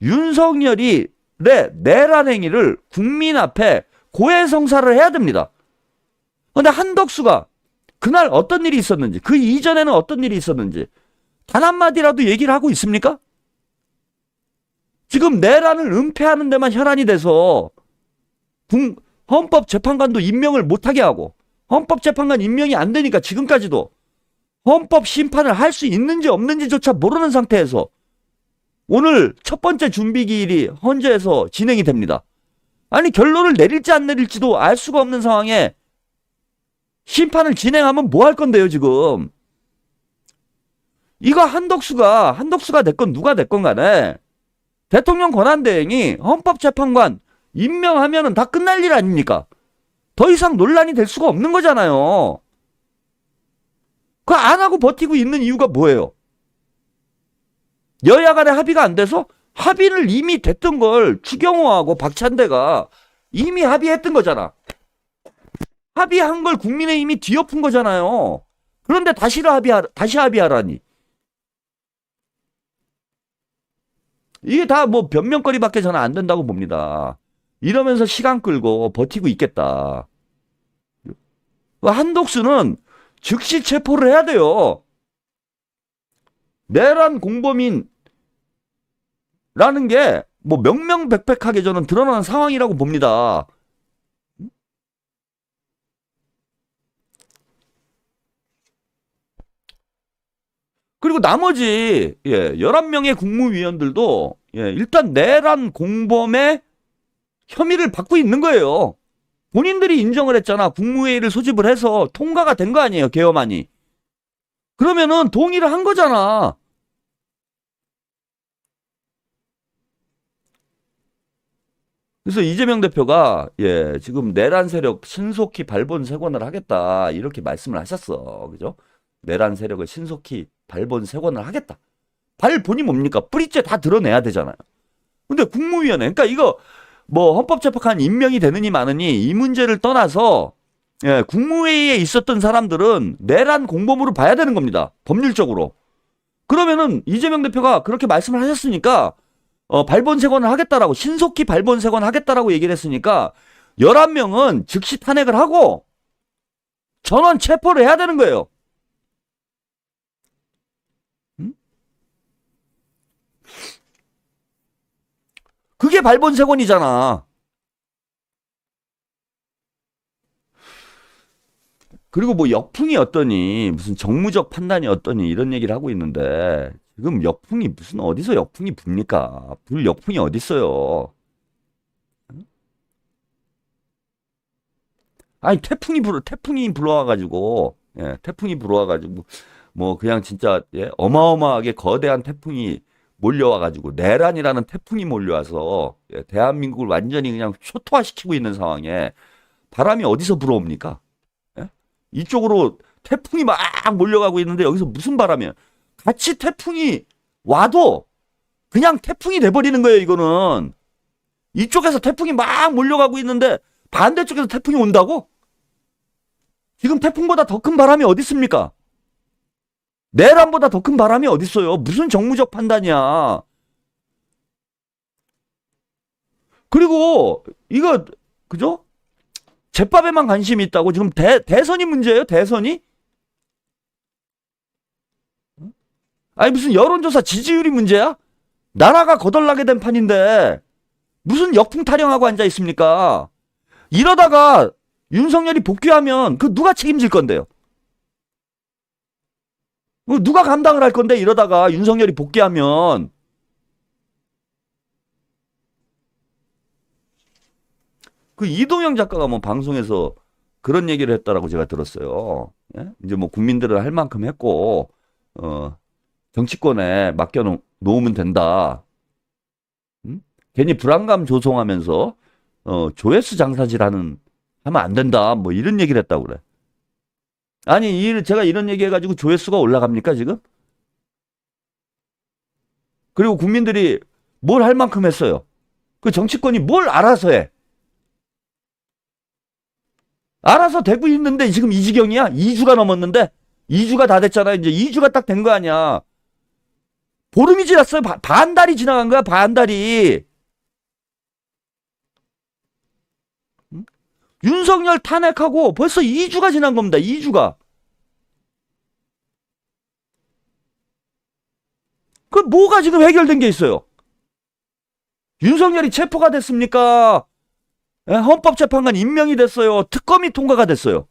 윤석열이 내란 행위를 국민 앞에 고해성사를 해야 됩니다. 그런데 한덕수가 그날 어떤 일이 있었는지, 그 이전에는 어떤 일이 있었는지 단 한마디라도 얘기를 하고 있습니까? 지금 내란을 은폐하는 데만 혈안이 돼서 헌법재판관도 임명을 못하게 하고 헌법재판관 임명이 안 되니까 지금까지도 헌법 심판을 할 수 있는지 없는지조차 모르는 상태에서 오늘 첫 번째 준비기일이 헌재에서 진행이 됩니다. 아니 결론을 내릴지 안 내릴지도 알 수가 없는 상황에 심판을 진행하면 뭐 할 건데요 지금. 이거 한덕수가 됐건 누가 됐건 간에 대통령 권한대행이 헌법재판관 임명하면은 다 끝날 일 아닙니까? 더 이상 논란이 될 수가 없는 거잖아요. 그거 안 하고 버티고 있는 이유가 뭐예요? 여야 간에 합의가 안 돼서 합의를 이미 됐던 걸 추경호하고 박찬대가 이미 합의했던 거잖아. 합의한 걸 국민의힘이 뒤엎은 거잖아요. 그런데 다시 합의하라니. 이게 다 뭐 변명거리밖에 저는 안 된다고 봅니다. 이러면서 시간 끌고 버티고 있겠다. 한독수는 즉시 체포를 해야 돼요. 내란 공범인라는 게 뭐 명명백백하게 저는 드러나는 상황이라고 봅니다. 그리고 나머지 11명의 국무위원들도 일단 내란 공범의 혐의를 받고 있는 거예요. 본인들이 인정을 했잖아. 국무회의를 소집을 해서 통과가 된 거 아니에요. 개엄안이. 그러면은 동의를 한 거잖아. 그래서 이재명 대표가 지금 내란 세력 신속히 발본색원을 하겠다 이렇게 말씀을 하셨어. 그죠? 내란 세력을 신속히 발본색원을 하겠다. 발본이 뭡니까? 뿌리째 다 드러내야 되잖아요. 근데 국무위원회, 그러니까 이거 뭐 헌법재판관 임명이 되느니 마느니 이 문제를 떠나서 국무회의에 있었던 사람들은 내란 공범으로 봐야 되는 겁니다. 법률적으로. 그러면은 이재명 대표가 그렇게 말씀을 하셨으니까 발본색원을 하겠다라고, 신속히 발본색원 하겠다라고 얘기를 했으니까 11명은 즉시 탄핵을 하고 전원 체포를 해야 되는 거예요. 그게 발본색원이잖아. 그리고 뭐 역풍이 어떠니, 무슨 정무적 판단이 어떠니 이런 얘기를 하고 있는데 지금 역풍이 무슨 어디서 역풍이 붑니까? 불 역풍이 어디 있어요? 아니 태풍이 불어와가지고 태풍이 불어와가지고 뭐 그냥 진짜 어마어마하게 거대한 태풍이 몰려와가지고 내란이라는 태풍이 몰려와서 대한민국을 완전히 그냥 초토화시키고 있는 상황에 바람이 어디서 불어옵니까? 이쪽으로 태풍이 막 몰려가고 있는데 여기서 무슨 바람이야? 같이 태풍이 와도 그냥 태풍이 돼버리는 거예요. 이거는 이쪽에서 태풍이 막 몰려가고 있는데 반대쪽에서 태풍이 온다고? 지금 태풍보다 더 큰 바람이 어디 있습니까? 내란보다 더 큰 바람이 어디 있어요? 무슨 정무적 판단이야? 그리고 이거 그죠? 제밥에만 관심이 있다고 지금 대선이 문제예요? 대선이? 아니 무슨 여론조사 지지율이 문제야? 나라가 거덜나게 된 판인데 무슨 역풍 타령하고 앉아 있습니까? 이러다가 윤석열이 복귀하면 그 누가 책임질 건데요? 누가 감당을 할 건데 이러다가 윤석열이 복귀하면. 그 이동영 작가가 뭐 방송에서 그런 얘기를 했다라고 제가 들었어요. 이제 뭐 국민들은 할 만큼 했고 정치권에 맡겨 놓으면 된다. 괜히 불안감 조성하면서 조회수 장사질 하면 안 된다. 뭐 이런 얘기를 했다고 그래. 아니 제가 이런 얘기 해가지고 조회수가 올라갑니까 지금? 그리고 국민들이 뭘 할 만큼 했어요. 그 정치권이 뭘 알아서 해. 알아서 되고 있는데 지금 이 지경이야? 2주가 넘었는데? 2주가 다 됐잖아. 이제 2주가 딱 된 거 아니야. 보름이 지났어요. 반달이 지나간 거야. 반달이. 윤석열 탄핵하고 벌써 2주가 지난 겁니다. 2주가. 그 뭐가 지금 해결된 게 있어요? 윤석열이 체포가 됐습니까? 헌법재판관 임명이 됐어요. 특검이 통과가 됐어요.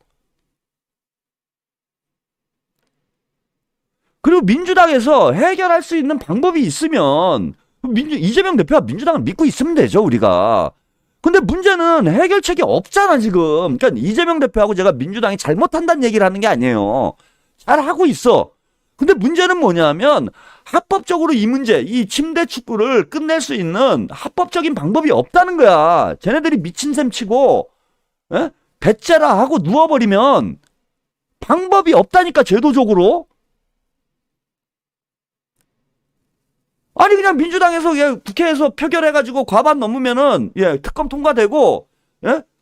그리고 민주당에서 해결할 수 있는 방법이 있으면 이재명 대표가 민주당을 믿고 있으면 되죠. 우리가. 근데 문제는 해결책이 없잖아 지금. 그러니까 이재명 대표하고 제가 민주당이 잘못한다는 얘기를 하는 게 아니에요. 잘하고 있어. 근데 문제는 뭐냐면 합법적으로 이 문제, 이 침대 축구를 끝낼 수 있는 합법적인 방법이 없다는 거야. 쟤네들이 미친 셈 치고 배째라 하고 누워버리면 방법이 없다니까. 제도적으로. 아니 그냥 민주당에서 국회에서 표결해가지고 과반 넘으면은 특검 통과되고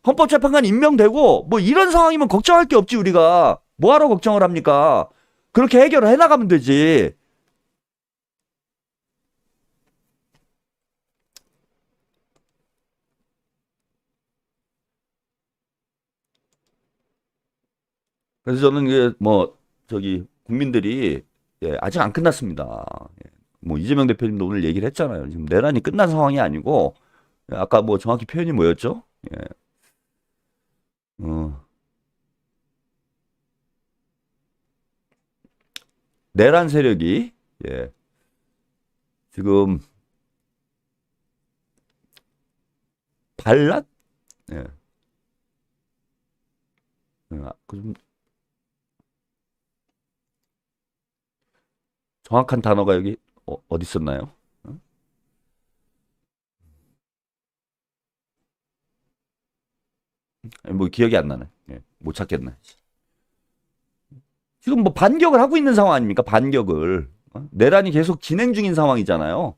헌법재판관 임명되고 뭐 이런 상황이면 걱정할 게 없지. 우리가 뭐하러 걱정을 합니까? 그렇게 해결을 해나가면 되지. 그래서 저는 이게 뭐 저기 국민들이 아직 안 끝났습니다. 뭐 이재명 대표님도 오늘 얘기를 했잖아요. 지금 내란이 끝난 상황이 아니고 아까 뭐 정확히 표현이 뭐였죠? 예. 어, 내란 세력이 지금 반란? 예. 좀 정확한 단어가 여기 어디 있었나요? 어? 뭐 기억이 안 나네. 못 찾겠네. 지금 뭐 반격을 하고 있는 상황 아닙니까? 반격을. 내란이 계속 진행 중인 상황이잖아요.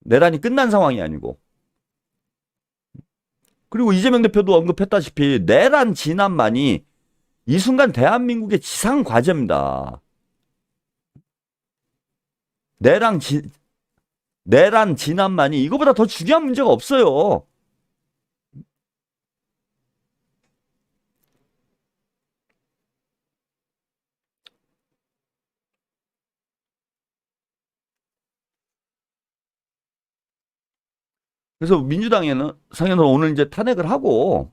내란이 끝난 상황이 아니고. 그리고 이재명 대표도 언급했다시피 내란 진압만이 이 순간 대한민국의 지상 과제입니다. 내란 진압만이 이거보다 더 중요한 문제가 없어요. 그래서 민주당에는 상에는 오늘 이제 탄핵을 하고,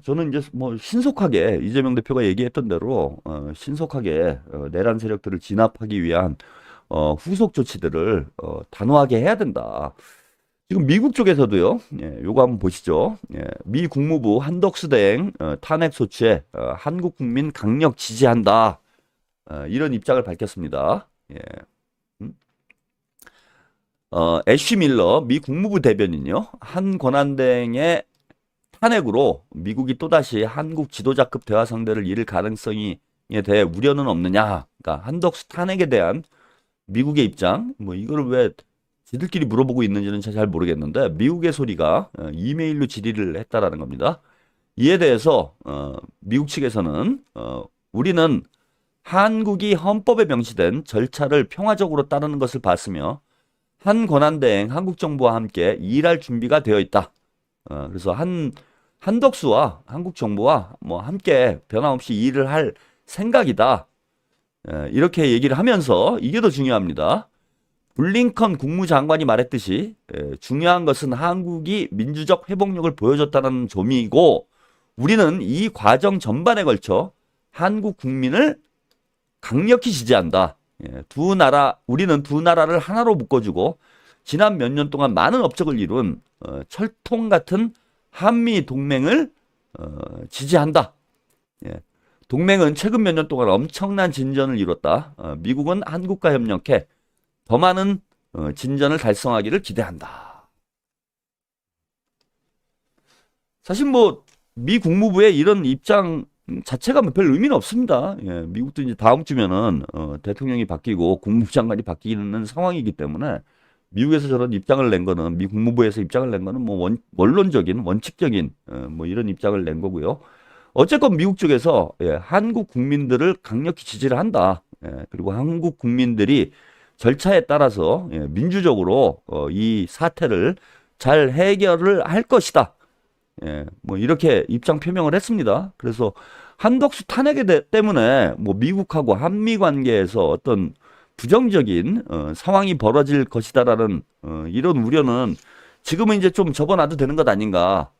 저는 이제 뭐 신속하게 이재명 대표가 얘기했던 대로 신속하게 내란 세력들을 진압하기 위한 후속 조치들을 단호하게 해야 된다. 지금 미국 쪽에서도요. 요거 한번 보시죠. 미 국무부 한덕수 대행 탄핵 소추에 한국 국민 강력 지지한다. 이런 입장을 밝혔습니다. 애쉬 밀러 미 국무부 대변인요. 한 권한대행의 탄핵으로 미국이 또다시 한국 지도자급 대화 상대를 잃을 가능성에 대해 우려는 없느냐. 그러니까 한덕수 탄핵에 대한 미국의 입장, 뭐 이거를 왜 지들끼리 물어보고 있는지는 잘 모르겠는데 미국의 소리가 이메일로 질의를 했다라는 겁니다. 이에 대해서 미국 측에서는 우리는 한국이 헌법에 명시된 절차를 평화적으로 따르는 것을 봤으며 한 권한대행 한국 정부와 함께 일할 준비가 되어 있다. 그래서 한덕수와 한국 정부와 뭐 함께 변함없이 일을 할 생각이다. 이렇게 얘기를 하면서 이게 더 중요합니다. 블링컨 국무장관이 말했듯이 중요한 것은 한국이 민주적 회복력을 보여줬다는 점이고 우리는 이 과정 전반에 걸쳐 한국 국민을 강력히 지지한다. 우리는 두 나라를 하나로 묶어주고 지난 몇 년 동안 많은 업적을 이룬 철통 같은 한미 동맹을 지지한다. 동맹은 최근 몇 년 동안 엄청난 진전을 이뤘다. 미국은 한국과 협력해 더 많은 진전을 달성하기를 기대한다. 사실 뭐 미 국무부의 이런 입장 자체가 별 의미는 없습니다. 미국도 이제 다음 주면은 대통령이 바뀌고 국무부 장관이 바뀌는 상황이기 때문에 미국에서 저런 입장을 낸 거는 미 국무부에서 입장을 낸 거는 뭐 원론적인 원칙적인 뭐 이런 입장을 낸 거고요. 어쨌건 미국 쪽에서 한국 국민들을 강력히 지지를 한다. 그리고 한국 국민들이 절차에 따라서 민주적으로 이 사태를 잘 해결을 할 것이다. 뭐 이렇게 입장 표명을 했습니다. 그래서 한덕수 탄핵에 때문에 뭐 미국하고 한미 관계에서 어떤 부정적인 상황이 벌어질 것이다라는 이런 우려는 지금은 이제 좀 접어놔도 되는 것 아닌가.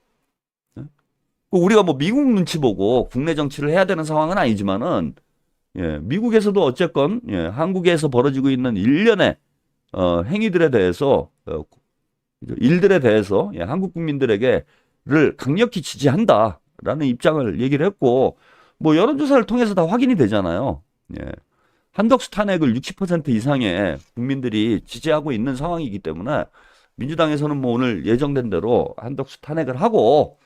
우리가 뭐 미국 눈치 보고 국내 정치를 해야 되는 상황은 아니지만은 미국에서도 어쨌건 한국에서 벌어지고 있는 일련의 행위들에 대해서 일들에 대해서 한국 국민들에게를 강력히 지지한다라는 입장을 얘기를 했고 뭐 여론조사를 통해서 다 확인이 되잖아요. 한덕수 탄핵을 60% 이상의 국민들이 지지하고 있는 상황이기 때문에 민주당에서는 뭐 오늘 예정된 대로 한덕수 탄핵을 하고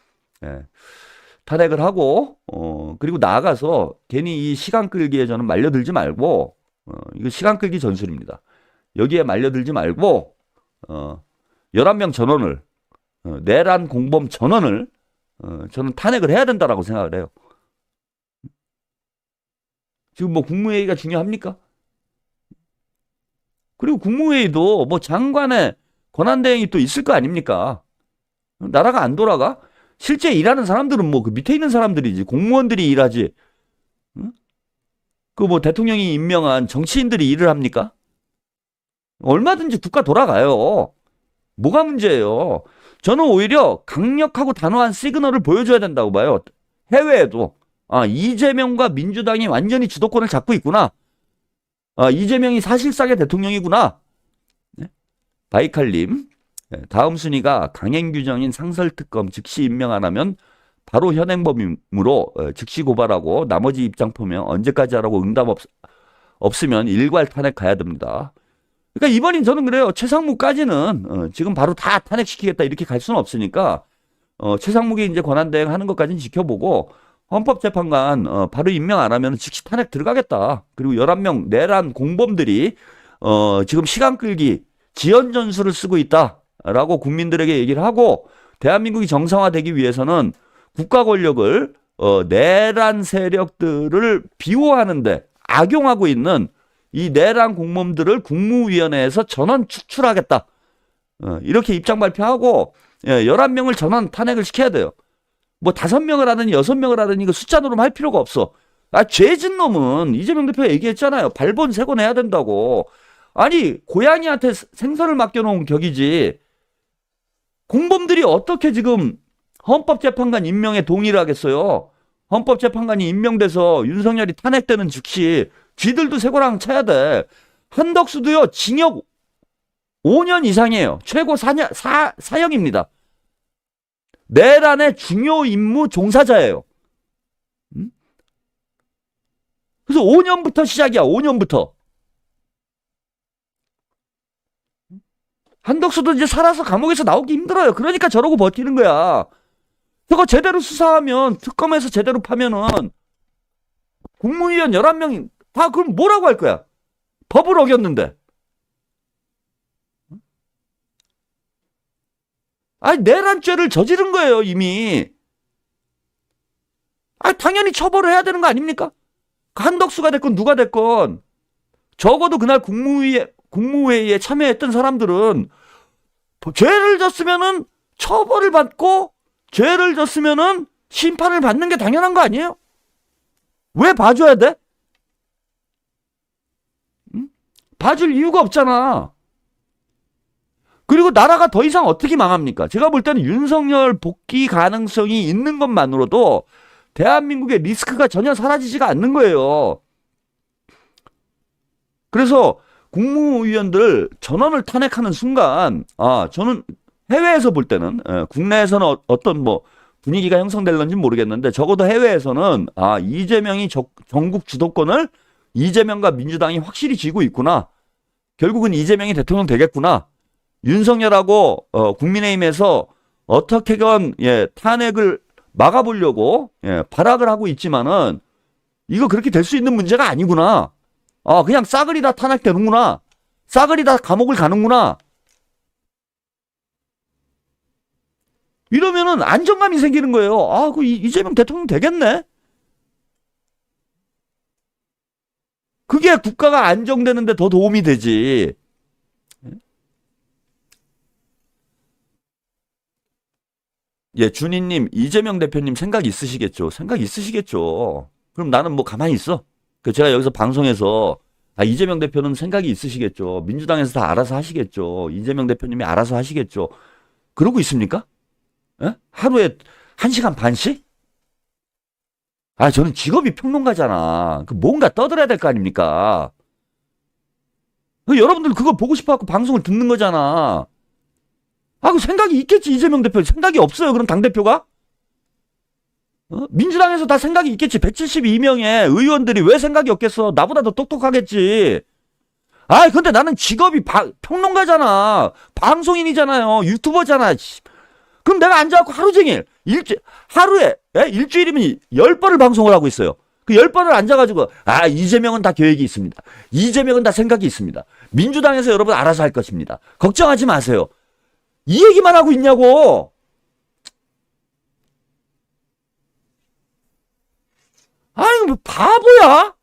그리고 나아가서 괜히 이 시간 끌기에 저는 말려들지 말고 이거 시간 끌기 전술입니다. 여기에 말려들지 말고 11명 전원을 내란 공범 전원을 저는 탄핵을 해야 된다라고 생각을 해요. 지금 뭐 국무회의가 중요합니까? 그리고 국무회의도 뭐 장관의 권한대행이 또 있을 거 아닙니까? 나라가 안 돌아가? 실제 일하는 사람들은 뭐 그 밑에 있는 사람들이지, 공무원들이 일하지. 그 뭐 대통령이 임명한 정치인들이 일을 합니까? 얼마든지 국가 돌아가요. 뭐가 문제예요? 저는 오히려 강력하고 단호한 시그널을 보여줘야 된다고 봐요. 해외에도. 이재명과 민주당이 완전히 주도권을 잡고 있구나. 이재명이 사실상의 대통령이구나. 네? 바이칼님, 다음 순위가 강행 규정인 상설특검 즉시 임명 안 하면 바로 현행범으로 즉시 고발하고 나머지 입장 표명 언제까지 하라고 응답 없으면 일괄 탄핵 가야 됩니다. 그러니까 이번엔 저는 그래요. 최상무까지는 지금 바로 다 탄핵시키겠다 이렇게 갈 수는 없으니까 최상무가 이제 권한대행 하는 것까지는 지켜보고 헌법재판관 바로 임명 안 하면 즉시 탄핵 들어가겠다. 그리고 11명 내란 공범들이 지금 시간 끌기 지연 전술을 쓰고 있다라고 국민들에게 얘기를 하고 대한민국이 정상화되기 위해서는 국가 권력을 내란 세력들을 비호하는데 악용하고 있는 이 내란 공범들을 국무위원회에서 전원 추출하겠다. 이렇게 입장 발표하고 11명을 전원 탄핵을 시켜야 돼요. 뭐 5명을 하든 6명을 하든 이거 숫자노름 할 필요가 없어. 죄진 놈은 이재명 대표가 얘기했잖아요. 발본 세곤해야 된다고. 아니 고양이한테 생선을 맡겨놓은 격이지. 공범들이 어떻게 지금 헌법재판관 임명에 동의를 하겠어요. 헌법재판관이 임명돼서 윤석열이 탄핵되는 즉시 쥐들도 쇠고랑 쳐야 돼. 한덕수도요. 징역 5년 이상이에요. 최고 사형입니다. 내란의 중요 임무 종사자예요. 그래서 5년부터 시작이야. 5년부터. 한덕수도 이제 살아서 감옥에서 나오기 힘들어요. 그러니까 저러고 버티는 거야. 저거 제대로 수사하면 특검에서 제대로 파면은 국무위원 11명이 다 그럼 뭐라고 할 거야? 법을 어겼는데. 아니 내란죄를 저지른 거예요 이미. 당연히 처벌을 해야 되는 거 아닙니까? 한덕수가 됐건 누가 됐건 적어도 그날 국무회의에 참여했던 사람들은 죄를 졌으면은 처벌을 받고 죄를 졌으면은 심판을 받는 게 당연한 거 아니에요? 왜 봐줘야 돼? 봐줄 이유가 없잖아. 그리고 나라가 더 이상 어떻게 망합니까? 제가 볼 때는 윤석열 복귀 가능성이 있는 것만으로도 대한민국의 리스크가 전혀 사라지지가 않는 거예요. 그래서 국무위원들 전원을 탄핵하는 순간 저는 해외에서 볼 때는 국내에서는 어떤 뭐 분위기가 형성될런지 모르겠는데 적어도 해외에서는 이재명이 전국 주도권을 이재명과 민주당이 확실히 쥐고 있구나. 결국은 이재명이 대통령 되겠구나. 윤석열하고 국민의힘에서 어떻게건 탄핵을 막아보려고 발악을 하고 있지만은 이거 그렇게 될 수 있는 문제가 아니구나. 그냥 싸그리 다 탄핵되는구나. 싸그리 다 감옥을 가는구나. 이러면은 안정감이 생기는 거예요. 그 이재명 대통령 되겠네. 그게 국가가 안정되는데 더 도움이 되지. 준희님, 이재명 대표님 생각 있으시겠죠? 생각 있으시겠죠. 그럼 나는 뭐 가만히 있어. 제가 여기서 방송에서 이재명 대표는 생각이 있으시겠죠. 민주당에서 다 알아서 하시겠죠. 이재명 대표님이 알아서 하시겠죠. 그러고 있습니까? 하루에 1시간 반씩? 저는 직업이 평론가잖아. 뭔가 떠들어야 될 거 아닙니까? 여러분들 그거 보고 싶어갖고 방송을 듣는 거잖아. 그 생각이 있겠지, 이재명 대표. 생각이 없어요, 그럼 당대표가? 민주당에서 다 생각이 있겠지. 172명의 의원들이 왜 생각이 없겠어? 나보다 더 똑똑하겠지. 근데 나는 직업이 평론가잖아. 방송인이잖아요. 유튜버잖아. 그럼 내가 앉아갖고 하루 종일, 하루에, 일주일이면 10번을 방송을 하고 있어요. 그 10번을 앉아가지고, 이재명은 다 계획이 있습니다. 이재명은 다 생각이 있습니다. 민주당에서 여러분 알아서 할 것입니다. 걱정하지 마세요. 이 얘기만 하고 있냐고. 아니, 뭐 바보야?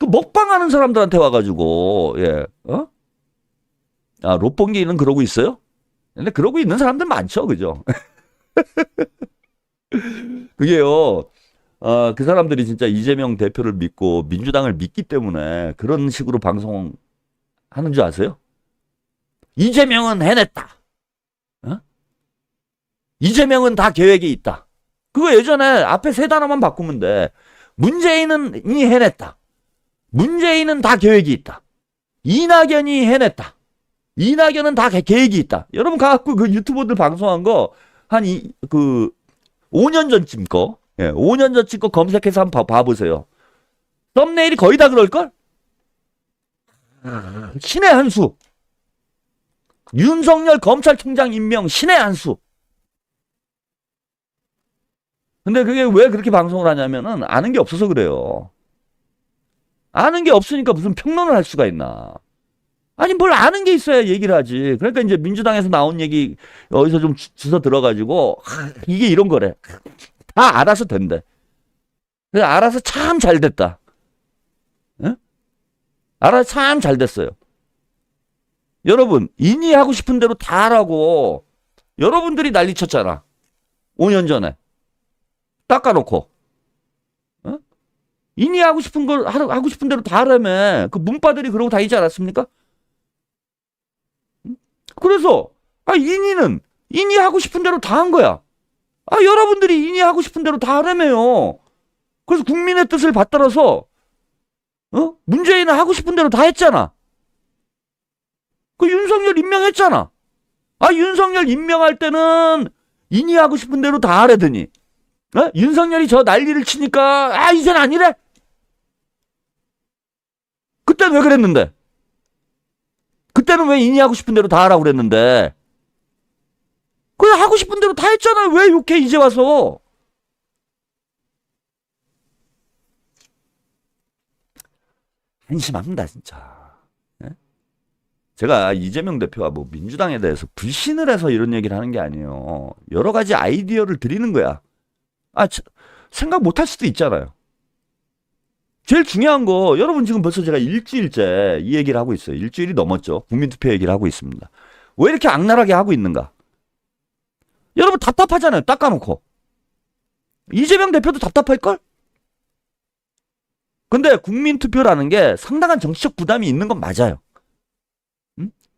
그 먹방하는 사람들한테 와가지고, 예, 아, 롯본기는 그러고 있어요? 근데 그러고 있는 사람들 많죠, 그죠? 그게요, 그 사람들이 진짜 이재명 대표를 믿고 민주당을 믿기 때문에 그런 식으로 방송하는 줄 아세요? 이재명은 해냈다. 어? 이재명은 다 계획이 있다. 그거 예전에 앞에 세 단어만 바꾸면 돼. 문재인은 이미 해냈다. 문재인은 다 계획이 있다. 이낙연이 해냈다. 이낙연은 다 계획이 있다. 여러분 가갖고 그 유튜버들 방송한 거 한 5년 전쯤 거, 예, 5년 전쯤 거 검색해서 한번 봐보세요. 썸네일이 거의 다 그럴걸? 신의 한 수. 윤석열 검찰총장 임명 신의 한 수. 근데 그게 왜 그렇게 방송을 하냐면은 아는 게 없어서 그래요. 아는 게 없으니까 무슨 평론을 할 수가 있나. 아니 뭘 아는 게 있어야 얘기를 하지. 그러니까 이제 민주당에서 나온 얘기 어디서 좀 주워 들어가지고 이게 이런 거래. 다 알아서 된대. 그래서 알아서 참 잘 됐다. 응? 알아서 참 잘 됐어요. 여러분 인이하고 싶은 대로 다 하라고 여러분들이 난리 쳤잖아. 5년 전에. 닦아놓고. 어? 인이하고 싶은 걸 하고 싶은 대로 다 하라며. 그 문바들이 그러고 다니지 않았습니까? 그래서 인이하고 싶은 대로 다 한 거야. 여러분들이 인이하고 싶은 대로 다 하라며요. 그래서 국민의 뜻을 받들어서 문재인은 하고 싶은 대로 다 했잖아. 그 윤석열 임명했잖아. 윤석열 임명할 때는 인이하고 싶은 대로 다 하라더니 윤석열이 저 난리를 치니까 이젠 아니래. 그때는 왜 그랬는데? 그때는 왜 인이하고 싶은 대로 다 하라고 그랬는데? 그냥 하고 싶은 대로 다 했잖아. 왜 욕해 이제 와서? 한심합니다 진짜. 네? 제가 이재명 대표와 뭐 민주당에 대해서 불신을 해서 이런 얘기를 하는 게 아니에요. 여러 가지 아이디어를 드리는 거야. 생각 못할 수도 있잖아요. 제일 중요한 거 여러분 지금 벌써 제가 일주일째 이 얘기를 하고 있어요. 일주일이 넘었죠. 국민투표 얘기를 하고 있습니다. 왜 이렇게 악랄하게 하고 있는가? 여러분 답답하잖아요. 닦아놓고. 이재명 대표도 답답할걸? 근데 국민투표라는 게 상당한 정치적 부담이 있는 건 맞아요.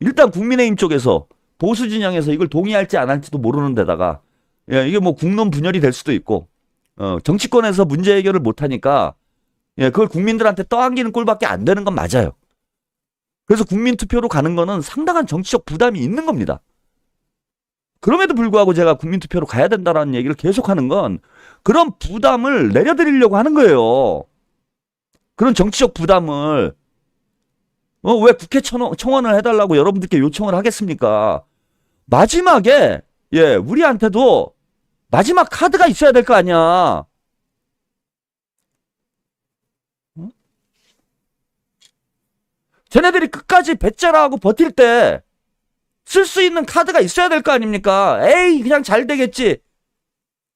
일단 국민의힘 쪽에서 보수 진영에서 이걸 동의할지 안 할지도 모르는 데다가 이게 뭐 국론 분열이 될 수도 있고 정치권에서 문제 해결을 못하니까 그걸 국민들한테 떠안기는 꼴밖에 안 되는 건 맞아요. 그래서 국민투표로 가는 거는 상당한 정치적 부담이 있는 겁니다. 그럼에도 불구하고 제가 국민투표로 가야 된다는 얘기를 계속하는 건 그런 부담을 내려드리려고 하는 거예요. 그런 정치적 부담을 왜 국회 청원을 해달라고 여러분들께 요청을 하겠습니까? 마지막에 우리한테도 마지막 카드가 있어야 될 거 아니야. 쟤네들이 끝까지 배째라하고 버틸 때 쓸 수 있는 카드가 있어야 될 거 아닙니까? 에이 그냥 잘 되겠지.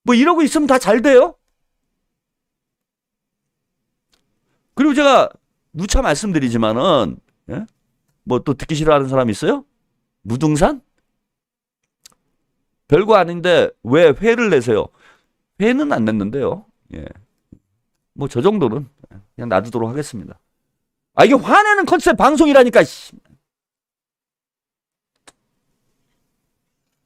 뭐 이러고 있으면 다 잘 돼요? 그리고 제가 누차 말씀드리지만은 뭐 또 듣기 싫어하는 사람 있어요? 무등산? 별거 아닌데 왜 회를 내세요? 회는 안 냈는데요. 뭐 저 정도는 그냥 놔두도록 하겠습니다. 이게 화내는 컨셉 방송이라니까.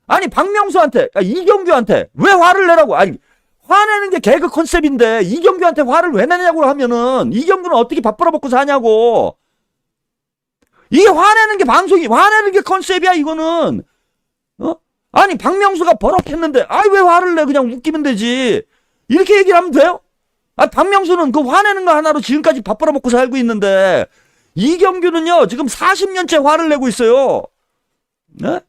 아니 박명수한테 이경규한테 왜 화를 내라고. 화내는 게 개그 컨셉인데 이경규한테 화를 왜 내냐고 하면은 이경규는 어떻게 밥 벌어먹고 사냐고. 이게 화내는 게 방송이 화내는 게 컨셉이야 이거는. 아니 박명수가 버럭했는데 왜 화를 내. 그냥 웃기면 되지. 이렇게 얘기를 하면 돼요? 박명수는 그 화내는 거 하나로 지금까지 밥 벌어먹고 살고 있는데 이경규는요 지금 40년째 화를 내고 있어요. 네?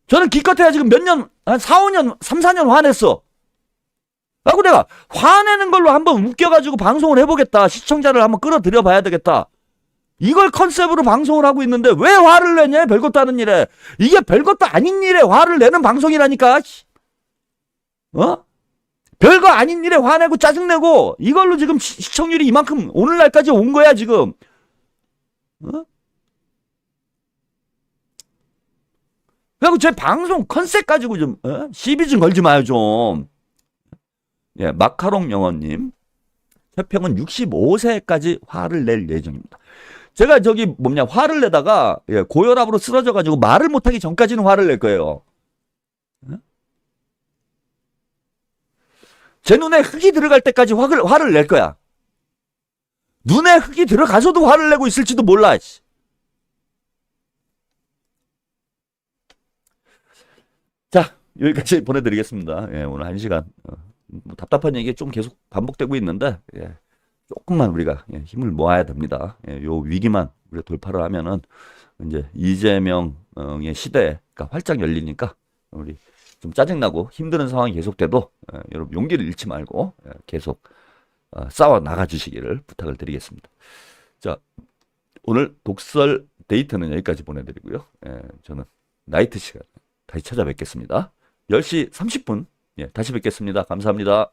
저는 기껏해야 지금 몇 년, 한 4, 4년 화냈어. 라고 내가 화내는 걸로 한번 웃겨가지고 방송을 해보겠다. 시청자를 한번 끌어들여 봐야 되겠다. 이걸 컨셉으로 방송을 하고 있는데 왜 화를 내냐? 별것도 아닌 일에. 이게 별것도 아닌 일에 화를 내는 방송이라니까. 어? 별거 아닌 일에 화내고 짜증내고 이걸로 지금 시청률이 이만큼 오늘날까지 온 거야 지금. 어? 그리고 제 방송 컨셉 가지고 좀 시비 좀 걸지 마요 좀. 예, 마카롱 영어님. 최평은 65세까지 화를 낼 예정입니다. 제가 저기 뭐냐 화를 내다가 고혈압으로 쓰러져가지고 말을 못하기 전까지는 화를 낼 거예요. 제 눈에 흙이 들어갈 때까지 화를 낼 거야. 눈에 흙이 들어가서도 화를 내고 있을지도 몰라. 자, 여기까지 보내드리겠습니다. 예, 오늘 1시간. 뭐 답답한 얘기 좀 계속 반복되고 있는데, 조금만 우리가 힘을 모아야 됩니다. 요 위기만 우리가 돌파를 하면은, 이제 이재명의 시대가 활짝 열리니까, 우리 좀 짜증나고 힘드는 상황이 계속돼도, 여러분 용기를 잃지 말고, 계속 싸워 나가주시기를 부탁을 드리겠습니다. 자, 오늘 독설 데이트는 여기까지 보내드리고요. 저는 나이트 시간 다시 찾아뵙겠습니다. 10시 30분 다시 뵙겠습니다. 감사합니다.